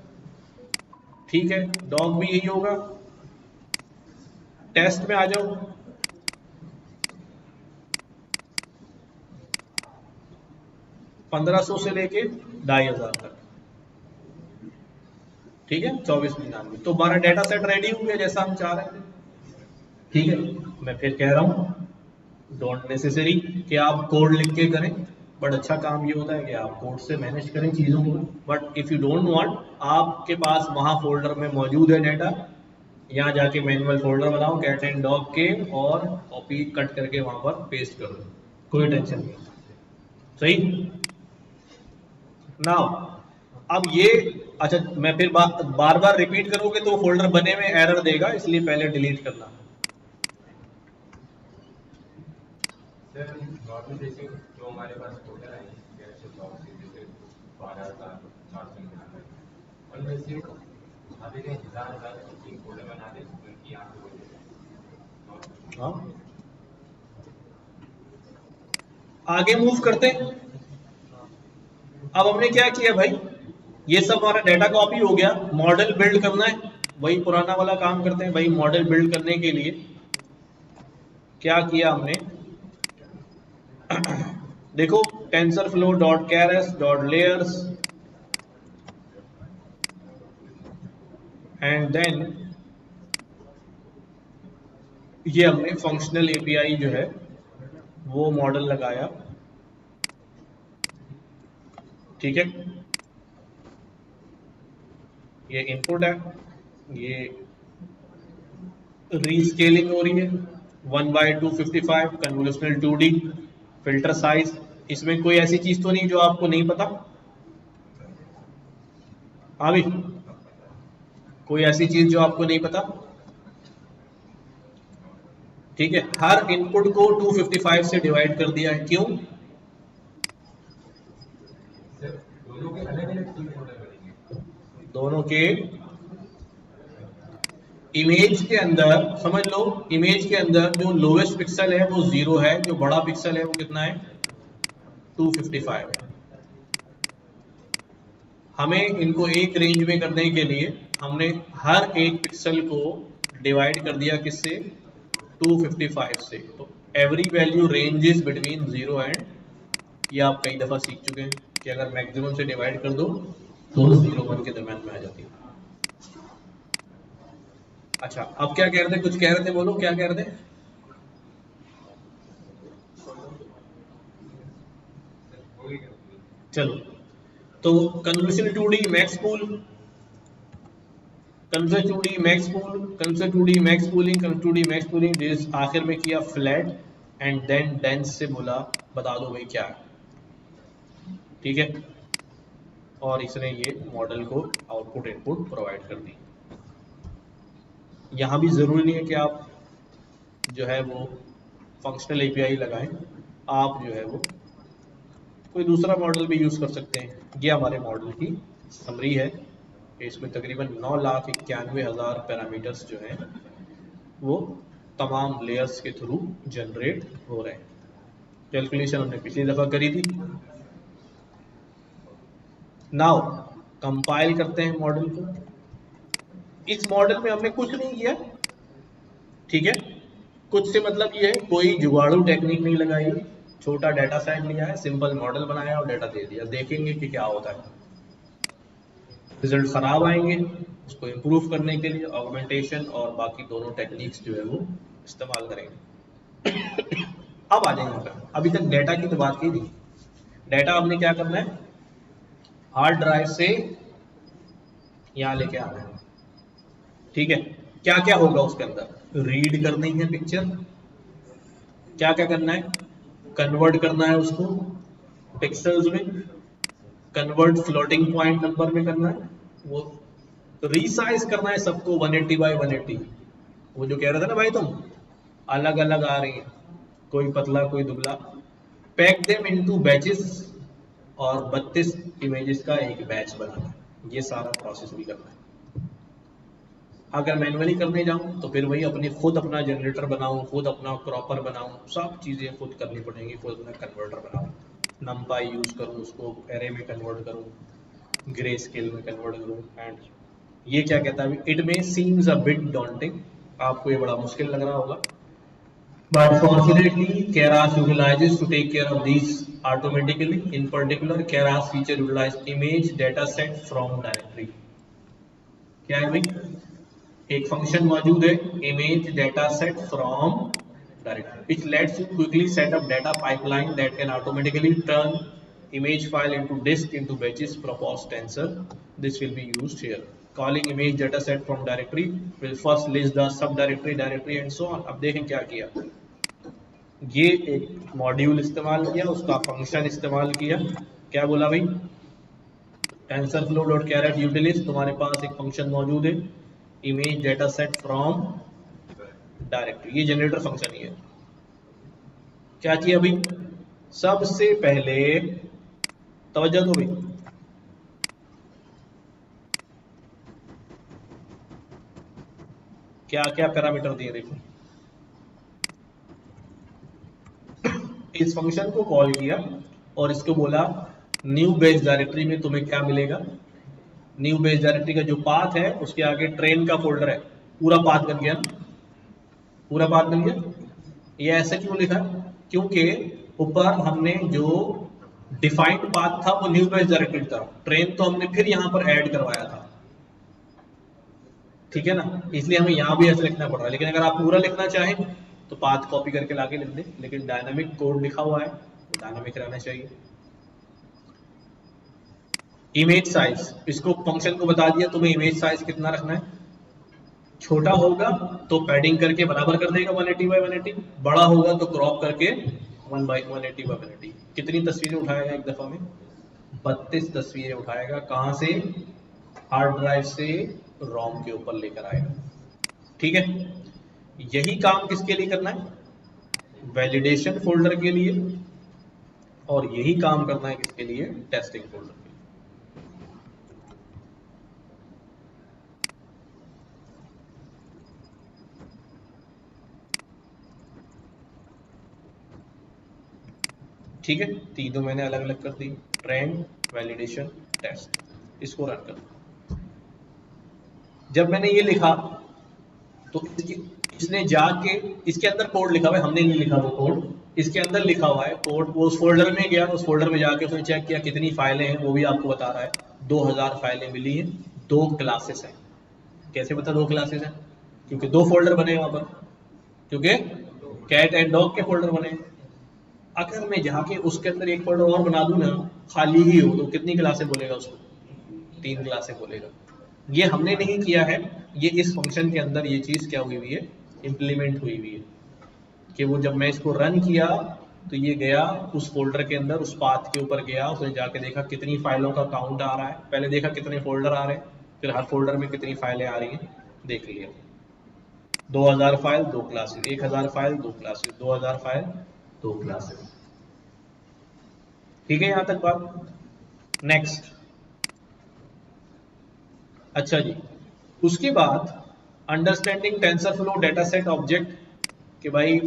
[SPEAKER 1] ठीक है, डॉग भी यही होगा। टेस्ट में आ जाओ, 1500 से लेके 2500 तक। ठीक है, 2499। तो हमारा डेटा सेट रेडी हो गया जैसा हम चाह रहे हैं। ठीक है, मैं फिर कह रहा हूं, डोंट नेसेसरी कि आप कोड लिख के करें, बट अच्छा काम ये होता है कि आप कोड से मैनेज करें चीज़ों को। But if you don't want, आपके पास वहाँ फोल्डर में मौजूद है डाटा, यहाँ जाके मैनुअल फोल्डर बनाओ कैट एंड डॉग के, और कॉपी कट करके वहाँ पर पेस्ट कर दो, कोई टेंशन नहीं। सही। नाउ अब ये, अच्छा मैं फिर बार बार रिपीट करोगे तो फोल्डर बने में एरर देगा, इसलिए पहले डिलीट करना।
[SPEAKER 2] सर नॉर्मल जैसे जो हमारे पास फोल्डर है जैसे 12,499 और वैसे अभी के 1000 की फोल्डर बना दे उनकी यहाँ पे हो
[SPEAKER 1] हाँ, आगे मूव करते हैं। अब हमने क्या किया भाई, ये सब हमारा डाटा कॉपी हो गया, मॉडल बिल्ड करना है, वही पुराना वाला काम करते हैं भाई। मॉडल बिल्ड करने के लिए क्या किया हमने, देखो TensorFlow dot Keras dot layers, and then ये हमने फंक्शनल एपीआई जो है वो मॉडल लगाया, ठीक है। ये इनपुट है, ये रीस्केलिंग हो रही है 1/255 कन्वोल्यूशनल 2D फिल्टर साइज। इसमें कोई ऐसी चीज तो नहीं जो आपको नहीं पता, हाँ भी कोई ऐसी चीज जो आपको नहीं पता, ठीक है। हर इनपुट को 255 से डिवाइड कर दिया है, क्यों?
[SPEAKER 2] दोनों के अलग अलग तीन फोल्डर बनेंगे।
[SPEAKER 1] दोनों के इमेज के अंदर, समझ लो इमेज के अंदर जो लोवेस्ट पिक्सल है वो 0 है, जो बड़ा पिक्सल है वो कितना है, 255 है। हमें इनको एक रेंज में करने के लिए हमने हर एक पिक्सल को डिवाइड कर दिया किससे, 255 से। तो every value ranges between 0 and, ये आप कई दफा सीख चुके हैं कि अगर मैक्सिमम से डिवाइड कर दो तो 0 1 के दरम्यान में आ जाती है। अच्छा अब क्या कह रहे थे, कुछ कह रहे थे, बोलो क्या कह रहे थे। चलो तो convolution 2D max pool, converse 2D max pool, converse 2D max pooling, converse 2D max pooling, जिस आखिर में किया फ्लैट एंड देन डेंस से बोला बता दो भाई क्या है, ठीक है। और इसने ये मॉडल को आउटपुट इनपुट प्रोवाइड कर दी। यहाँ भी जरूरी नहीं है कि आप जो है वो फंक्शनल एपीआई लगाएं, आप जो है वो कोई दूसरा मॉडल भी यूज कर सकते हैं। ये हमारे मॉडल की समरी है, इसमें तकरीबन 9,91,000 पैरामीटर्स जो हैं वो तमाम लेयर्स के थ्रू जनरेट हो रहे हैं। कैलकुलेशन हमने पिछली दफा करी थी। नाउ कंपाइल करते हैं मॉडल को। इस मॉडल में हमने कुछ नहीं किया, ठीक है। कुछ से मतलब ये है कोई जुगाड़ू टेक्निक नहीं लगाई, छोटा डाटा सेट लिया है, सिंपल मॉडल बनाया और डाटा दे दिया, देखेंगे कि क्या होता है। रिजल्ट खराब आएंगे, उसको इम्प्रूव करने के लिए ऑगमेंटेशन और बाकी दोनों टेक्निक्स जो है वो इस्तेमाल करेंगे। अब आ जाएंगे पर, अभी तक डाटा की तो बात की थी। डाटा हमने क्या करना है, हार्ड ड्राइव से यहाँ लेके आना है, ठीक है। क्या क्या होगा उसके अंदर, रीड करनी है पिक्चर, क्या क्या करना है, कन्वर्ट करना है उसको पिक्सल्स में, कन्वर्ट फ्लोटिंग पॉइंट नंबर में करना है, वो रीसाइज करना है सबको 180x180। वो जो कह रहा था ना भाई तुम, अलग अलग आ रही है, कोई पतला कोई दुबला, पैक देम इनटू बैचेस, और 32 इमेजेस का एक बैच बनाना है। ये सारा प्रोसेस भी करना है। अगर मैनुअली करने जाऊं तो फिर वही अपनी खुद अपना जनरेटर बनाऊं, खुद अपना क्रॉपर बनाऊं, सब चीजें खुद करनी पड़ेंगी, खुद अपना कन्वर्टर बनाऊं, नमपाई यूज करूं, उसको एरे में कन्वर्ट करूं, ग्रे स्केल में कन्वर्ट करूं। एंड ये क्या कहता है, it may seems a bit daunting, आपको ये बड़ा मुश्किल लग रहा होगा, but fortunately Keras utilizes to take care of these automatically. In particular Keras feature utilize image data set from directory। क्या है भाई, एक फंक्शन मौजूद है image data set from directory. It lets you quickly set up data pipeline that can automatically turn image file into disk into batches propose tensor. This will be used here. Calling image data set from directory will first list the subdirectory, directory and so on. अब देखें क्या किया, ये एक मॉड्यूल इस्तेमाल किया, उसका फंक्शन इस्तेमाल किया, क्या बोला भाई, TensorFlow.caret utilist, तुम्हारे पास एक फंक्शन मौजूद है image data set from directory, ये जनरेटर फंक्शन ही है। क्या किया भाई, सबसे पहले तवज्जो दो भाई, क्या क्या पैरामीटर दिए देखो, इस फंक्शन को कॉल किया और इसको बोला न्यू बेस डायरेक्टरी में तुम्हें क्या मिलेगा, न्यू बेस डायरेक्टरी का जो पाथ है उसके आगे ट्रेन का फोल्डर है, पूरा पाथ बन गया, पूरा पाथ बन गया। ये ऐसा क्यों लिखा, क्योंकि ऊपर हमने जो डिफाइंड पाथ था वो न्यू बेस डायरेक्टरी था, ट्रेन तो हमने फिर यहां पर ऐड करवाया था, ठीक है ना, इसलिए हमें यहां भी ऐसे लिखना पड़ रहा है। लेकिन अगर आप पूरा लिखना चाहें तो पाथ कॉपी करके लाके लिख दें, लेकिन डायनामिक कोड लिखा हुआ है तो डायनामिक रहना चाहिए। इमेज साइज, इसको फंक्शन को बता दिया तुम्हें इमेज साइज कितना रखना है, छोटा होगा तो पैडिंग करके बराबर कर देगा 180 बाई 180, बड़ा होगा तो क्रॉप करके 180 बाई 180। कितनी तस्वीरें उठाएगा एक दफा में, 32 तस्वीरें उठाएगा, कहां से, हार्ड ड्राइव से रोम के ऊपर लेकर आएगा, ठीक है। यही काम किसके लिए करना है, वैलिडेशन फोल्डर के लिए, और यही काम करना है किसके लिए, टेस्टिंग फोल्डर के लिए। ठीक है, तीनों मैंने अलग अलग कर दी, ट्रेंड, वैलिडेशन, टेस्ट, इसको रन कर। जब मैंने ये लिखा तो इसने जाके इसके अंदर कोड लिखा हुआ है, हमने नहीं लिखा वो कोड, इसके अंदर लिखा हुआ है कोड, वो उस फोल्डर में गया, उस फोल्डर में जाके उसने चेक किया कितनी फाइलें हैं, वो भी आपको बता रहा है 2000 फाइलें मिली हैं, 2 क्लासेस हैं। कैसे पता 2 क्लासेस हैं, क्योंकि 2 फोल्डर बने वहां पर, क्योंकि कैट एंड डॉग के फोल्डर बने। अगर मैं जाके उसके अंदर एक फोल्डर और बना दूं ना, खाली ही हो, तो कितनी क्लासें बोलेगा उसको, 3 क्लासें बोलेगा। ये हमने नहीं किया है, ये इस फंक्शन के अंदर ये चीज क्या हुई हुई है, इंप्लीमेंट हुई हुई है, कि वो जब मैं इसको रन किया तो ये गया उस फोल्डर के अंदर, उस पाथ के ऊपर गया, उसने जाके देखा कितनी फाइलों का काउंट आ रहा है, पहले देखा कितने फोल्डर आ रहे हैं, फिर हर फोल्डर में कितनी फाइलें आ रही हैं देख लिया, 2000 file 2 classes, 1000 file 2 classes, 2000 file 2 classes, ठीक है यहां तक बात। नेक्स्ट, अच्छा जी, उसके बाद understanding TensorFlow data set object, कि भाई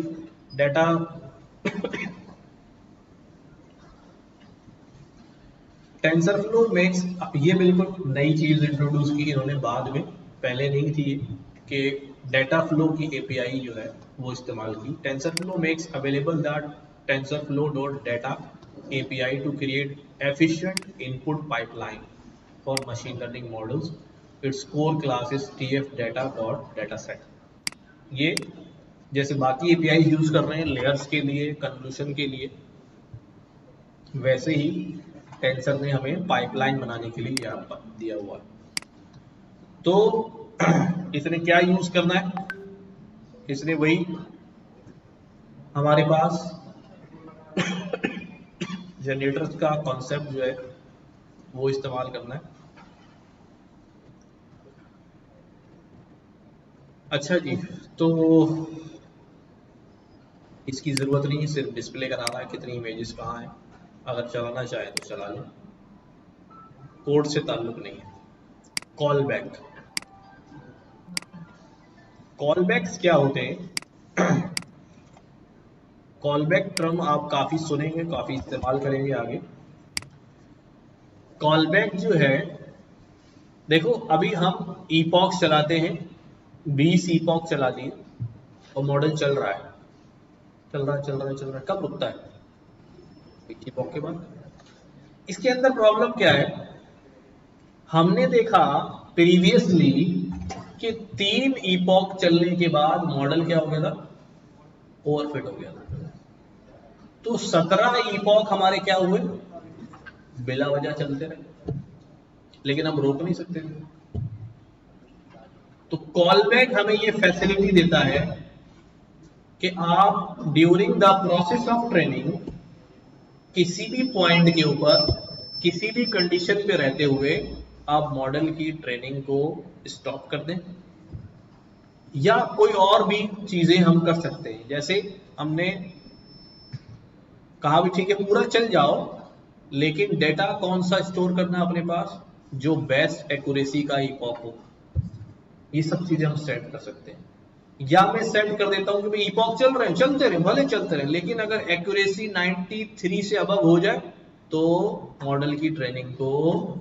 [SPEAKER 1] डेटा टेंसरफ्लो मेक्स, ये बिल्कुल नई चीज इंट्रोड्यूस की इन्होंने बाद में, पहले नहीं थी, कि डेटा फ्लो की एपीआई जो है वो इस्तेमाल की। TensorFlow makes available that TensorFlow dot data API to create efficient input pipeline for machine learning models, it's core class is tf data dot dataset। ये जैसे बाकी एपीआई यूज कर रहे हैं लेयर्स के लिए, कन्वोल्यूशन के लिए, वैसे ही टेंसर ने हमें पाइपलाइन बनाने के लिए यहाँ पर दिया हुआ है। तो इसने क्या यूज करना है, इसने वही हमारे पास जनरेटर्स का कॉन्सेप्ट जो है वो इस्तेमाल करना है। अच्छा जी, तो इसकी जरूरत नहीं है, सिर्फ डिस्प्ले करा रहा है कितनी इमेजेस कहाँ हैं, अगर चलाना चाहे तो चला लें, कोड से ताल्लुक नहीं है। कॉल बैक, कॉल बैक्स क्या होते हैं, कॉल बैक टर्म आप काफी सुनेंगे, काफी इस्तेमाल करेंगे आगे। कॉल बैक जो है, देखो अभी हम ईपॉक चलाते हैं, 20 ईपॉक चला दिए और मॉडल चल रहा है, चल रहा है चल रहा है चल रहा है, कब रुकता है, एक ईपॉक के बाद। इसके अंदर प्रॉब्लम क्या है, हमने देखा प्रीवियसली कि 3 ईपॉक चलने के बाद मॉडल क्या हो गया था, ओवरफिट हो गया था। तो 17 इपॉक हमारे क्या हुए, बिला वजह चलते रहे, लेकिन हम रोक नहीं सकते थे। तो कॉलबैक हमें ये फैसिलिटी देता है कि आप during the process of training किसी भी पॉइंट के ऊपर किसी भी कंडीशन पे रहते हुए आप मॉडल की ट्रेनिंग को स्टॉप कर दें, या कोई और भी चीजें हम कर सकते हैं। जैसे हमने कहा भी ठीक है पूरा चल जाओ, लेकिन डेटा कौन सा स्टोर करना है अपने पास, जो बेस्ट एक्यूरेसी का इपॉक हो। ये सब चीजें हम सेट कर सकते हैं। या मैं सेट कर देता हूं कि भाई इपॉक चल रहे हैं, चलते रहे, भले चलते रहे, लेकिन अगर एक्यूरेसी 93 से अबव हो जाए तो मॉडल की ट्रेनिंग को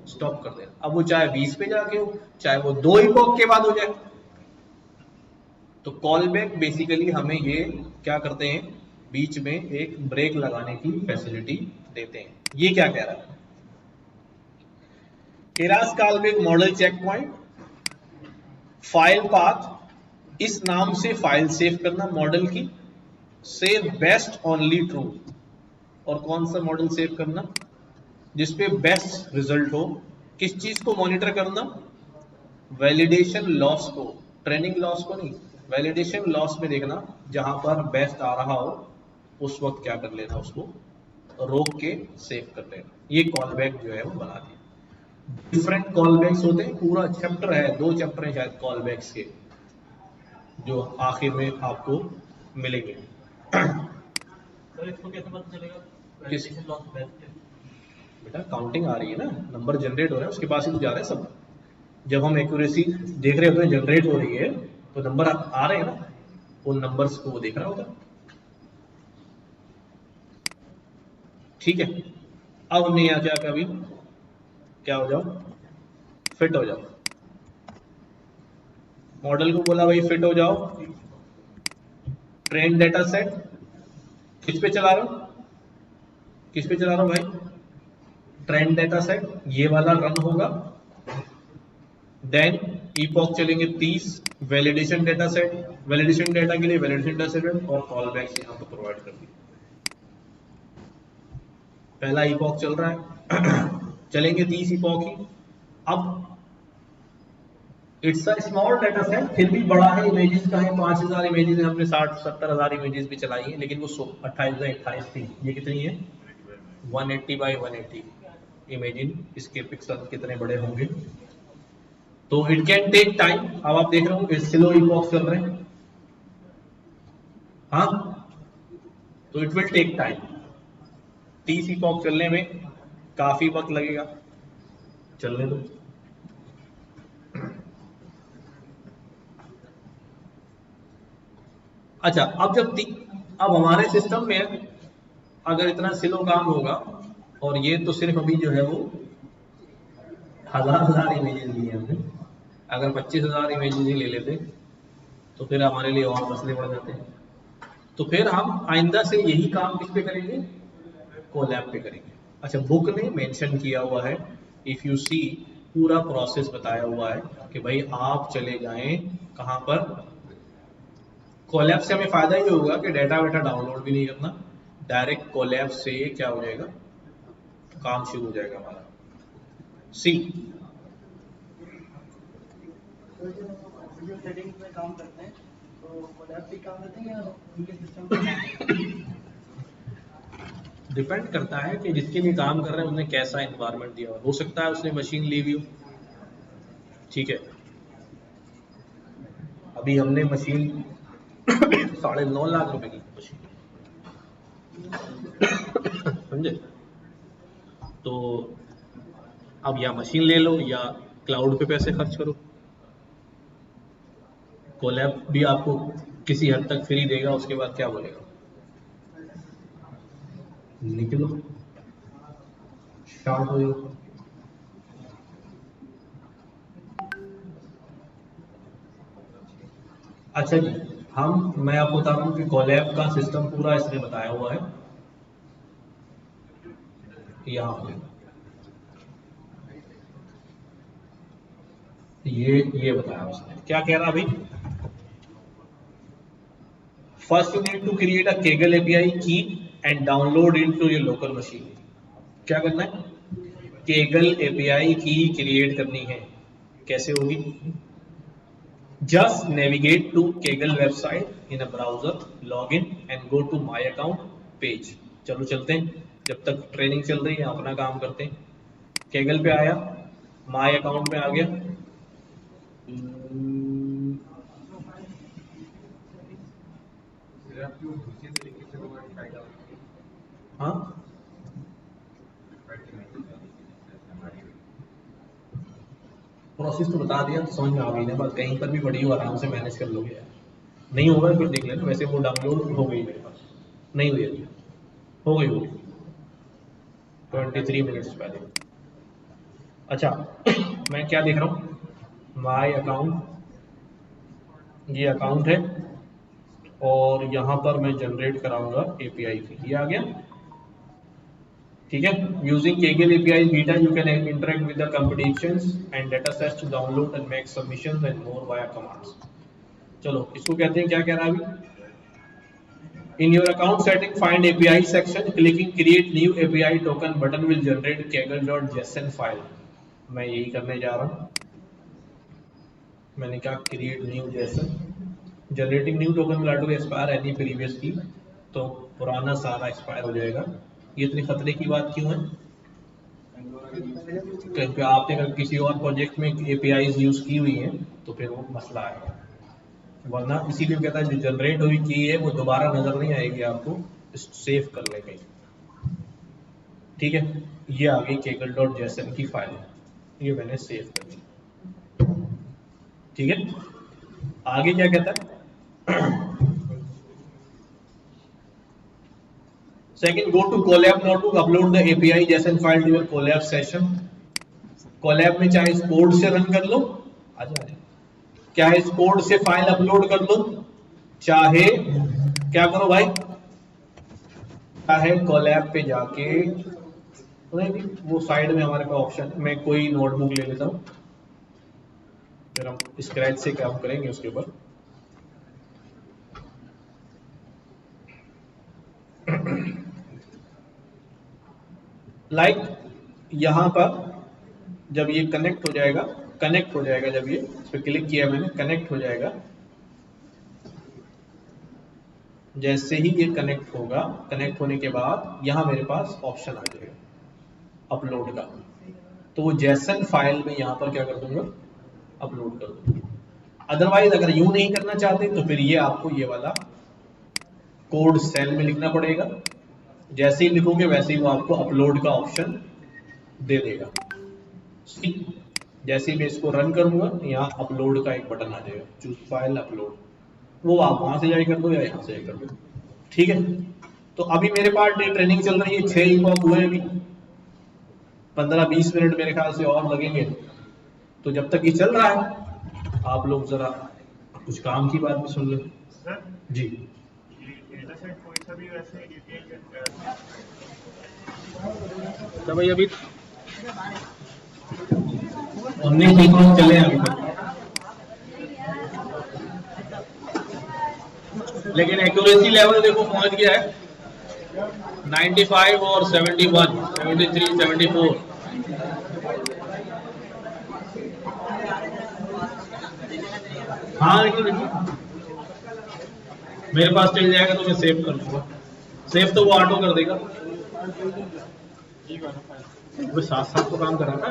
[SPEAKER 1] स्टॉप कर देना। अब वो चाहे 20 पे जाके हो, चाहे वो 2 इपॉक के बाद हो जाए। तो कॉलबैक बेसिकली हमें ये क्या करते हैं, बीच में एक ब्रेक लगाने की फैसिलिटी देते हैं। ये क्या कह रहा है, Keras callback model check point, file path, इस नाम से फाइल सेव करना मॉडल की, सेव बेस्ट ओनली ट्रू। और कौन सा मॉडल सेव करना, जिसपे बेस्ट रिजल्ट हो। किस चीज को मॉनिटर करना, वैलिडेशन लॉस को, ट्रेनिंग लॉस को नहीं, वैलिडेशन लॉस में देखना, जहां पर बेस्ट आ रहा हो उस वक्त क्या कर लेना, उसको रोक के सेव कर लेना। ये कॉलबैक जो है वो बना दिया। डिफरेंट कॉलबैक्स होते हैं, पूरा चैप्टर है, 2 चैप्टर है शायद कॉलबैक्स के, जो आखिर में आपको मिलेंगे।
[SPEAKER 3] सर इसको कैसे पता चलेगा वैलिडेशन लॉस बेस्ट है?
[SPEAKER 1] बेटा काउंटिंग आ रही है ना, नंबर जनरेट हो रहा है, उसके पास ही तो जा रहे हैं सब। जब हम एक्यूरेसी देख रहे होते हैं जनरेट हो रही है, तो नंबर आ रहे हैं ना, उन नंबर्स को वो देख रहा होता है। ठीक है, अब हमने यहाँ क्या कहा, अभी क्या हो जाओ, फिट हो जाओ। मॉडल को बोला भाई फिट हो जाओ, ट्रेन डेटा सेट किस पे चला रहा हूं, किस पे चला रहा हूं भाई, ट्रेन डेटा सेट, ये वाला रन होगा। देन इपॉक चलेंगे 30, validation data set, validation data के लिए वैलिडेशन डेटा सेट और कॉल बैक्स यहां पर प्रोवाइड कर दिए। पहला इपॉक चल रहा है चलेंगे 30 इपॉक ही। अब it's a small data set, फिर भी बड़ा है, इमेजेस का है 5000 इमेजेस, हमने 60-70 हजार इमेजेस भी चलाई है, लेकिन वो 28 थी, ये कितनी है 180 बाई 180। इमेजिन इसके पिक्सल कितने बड़े होंगे। तो इट कैन टेक टाइम। अब आप देख रहे हो स्लो इपॉक्स चल रहे हैं, हाँ, तो it will take time. 30 epoch चलने में काफी वक्त लगेगा, चलने दो। अच्छा, अब हमारे सिस्टम में अगर इतना स्लो काम होगा, और ये तो सिर्फ अभी जो है वो हजार इमेजेस लिए हमने, अगर 25,000 इमेजेस ही ले लेते तो फिर हमारे लिए और मसले बढ़ जाते हैं। तो फिर हम आइंदा से यही काम किस पे करेंगे, कोलैब पे करेंगे। अच्छा, बुक ने मेंशन किया हुआ है, इफ यू सी पूरा प्रोसेस बताया हुआ है कि भाई आप चले जाएं कहां पर, कोलैब से हमें फायदा ये होगा कि डेटा वेटा डाउनलोड भी नहीं करना, डायरेक्ट कोलैब से क्या हो जाएगा, काम शुरू हो जाएगा हमारा। सी
[SPEAKER 3] वीडियो सेटिंग्स में काम करते हैं तो कोलैब भी काम करते हैं या उनके सिस्टम
[SPEAKER 1] डिपेंड करता है कि जिसके लिए काम कर रहे हैं उसने कैसा एनवायरनमेंट दिया हो सकता है उसने मशीन ली हुई हो। ठीक है, अभी हमने मशीन 9.5 लाख रुपए की मशीन समझे, तो अब या मशीन ले लो या क्लाउड पे पैसे खर्च करो। कोलैब भी आपको किसी हद तक फ्री देगा, उसके बाद क्या बोलेगा, निकलो शार्ट हो जाओ। अच्छा जी, मैं आपको बता दूं कि कोलैब का सिस्टम पूरा इसने बताया हुआ है यहाँ पे, ये बताया उसने, क्या कह रहा अभी, First you need to create a Kaggle API key and download it to your local machine. क्या करना है? Kaggle API की क्रिएट करनी है. कैसे होगी? Just navigate to Kaggle website in a browser, log in and go to my account page. चलो चलते हैं, जब तक ट्रेनिंग चल रही है अपना काम करते हैं. Kaggle पे आया, my account में आ गया. हाँ प्रोसेस तो बता दिया, तो समझ में आ गई ना बात. कहीं पर भी बड़ी हो आराम से मैनेज कर लोगे यार. नहीं होगा फिर देख लेना. वैसे वो डाउनलोड हो गई मेरे पास, नहीं हुई अभी, हो गई होगी 23 मिनट्स पहले. अच्छा मैं क्या देख रहा हूँ? माई अकाउंट, ये अकाउंट है और यहाँ पर मैं जनरेट कराऊंगा API की. ये आ गया, ठीक है. Using Kaggle API beta you can interact with the competitions and data sets to download and make submissions and more via commands. चलो इसको कहते हैं, क्या कह रहा है अभी? In your account setting find API section, clicking create new API token button will generate kaggle.json file. मैं यही करने जा रहा हूँ. मैंने कहा create new JSON. Generating new token will auto expire any previous की, तो पुराना सारा एक्सपायर हो जाएगा. ये इतनी खतरे की बात क्यों है? क्योंकि आपने अगर किसी और प्रोजेक्ट में APIs यूज की हुई हैं तो फिर वो मसला आएगा. वरना इसीलिए कहता है जो जनरेट हुई की है वो दोबारा नजर नहीं आएगी आपको, सेव कर ले कहीं. ठीक है, ये आ गई kaggle.json की फाइल, ये मैंने सेव कर दी. ठीक है, आगे क्या कहता है? Second, go to Colab notebook, upload the API JSON file to your Colab session. Colab में चाहे इस कोड से रन कर लो, आजा क्या इस कोड से फाइल अपलोड कर लो, चाहे क्या करो भाई, चाहे Colab पे जाके वो साइड में हमारे पास ऑप्शन, मैं कोई नोटबुक ले लेता हूँ, फिर हम स्क्रैच से काम करेंगे उसके ऊपर. लाइक यहाँ पर जब ये कनेक्ट हो जाएगा, जब ये इस पर क्लिक किया मैंने, कनेक्ट हो जाएगा. जैसे ही ये कनेक्ट होगा, कनेक्ट होने के बाद यहाँ मेरे पास ऑप्शन आ जाएगा अपलोड का, तो वो JSON फाइल में यहाँ पर क्या कर दूंगा, अपलोड कर दूंगा. अदरवाइज अगर यूं नहीं करना चाहते तो फिर ये आपको ये वाला कोड सेल में लिखना पड़ेगा. जैसे ही लिखोगे वैसे ही वो आपको अपलोड का ऑप्शन दे देगा. जैसे ही मैं इसको रन करूंगा, यहाँ अपलोड का एक बटन आ जाएगा, चूज फाइल अपलोड. वो आप वहां से जाए कर दो या यहाँ से जाए कर दो. ठीक है, तो अभी मेरे पास ट्रेनिंग चल रही है, 6 epoch हुए अभी, 15-20 मिनट मेरे ख्याल से और लगेंगे. तो जब तक ये चल रहा है आप लोग जरा कुछ काम की बात भी सुन लो जी. तो भाई अभी 19 epoch चले हैं अभी तक, लेकिन एक्यूरेसी लेवल देखो पहुंच गया है 95 और 71, 73, 74. हाँ लेकिन मेरे पास चल जाएगा तो मैं सेव कर लूंगा. सेव तो वो ऑटो कर देगा. वो साथ साथ तो काम कर रहा था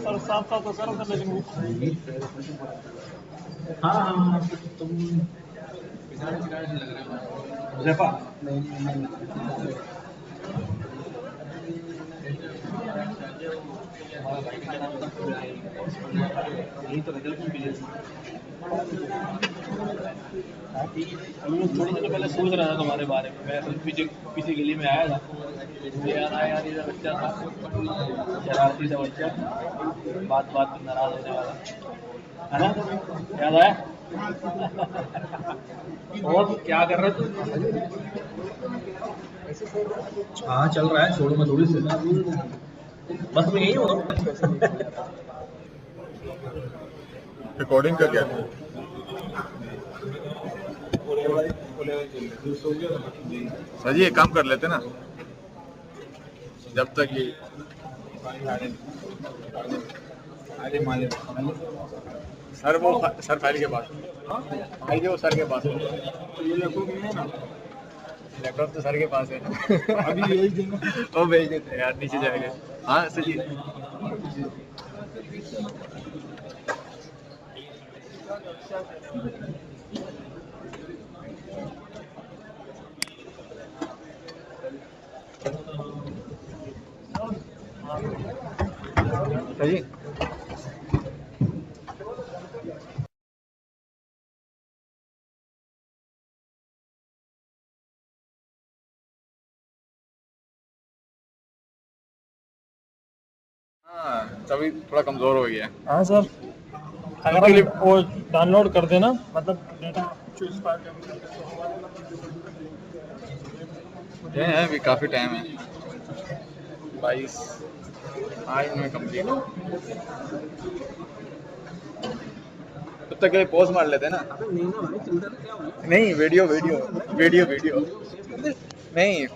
[SPEAKER 1] सर, साथ तो कर रहा, लेकिन हाँ तुम ज़ेफा यही तो थोड़ी देर पहले सोच रहा था तुम्हारे बारे में. मैं किसी गली में आया था, मुझे याद आया यार ये बच्चा था, शरारती सा बच्चा, बात में नाराज होने वाला है ना, याद आया? और क्या कर रहे थे? हाँ चल रहा है, छोड़ो मैं थोड़ी सी, बस मैं यही हूँ.
[SPEAKER 4] रिकॉर्डिंग का क्या है? सर जी एक काम कर लेते ना, जब तक ये सर वो सर फाइल के पास फाइल के वो सर के पास लैपटॉप तो सर के पास है अभी भेज देंगे वो भेज देते हैं यार नीचे जाएंगे। हाँ सर जी सर जी हाँ तभी थोड़ा कमजोर हो गया।
[SPEAKER 3] हाँ सर, अगर आप वो डाउनलोड कर देना मतलब डेटा
[SPEAKER 4] है अभी काफी टाइम है 22 आज में कंप्लीट। तब तक के लिए पॉज मार लेते हैं ना। नहीं वीडियो वीडियो वीडियो वीडियो नहीं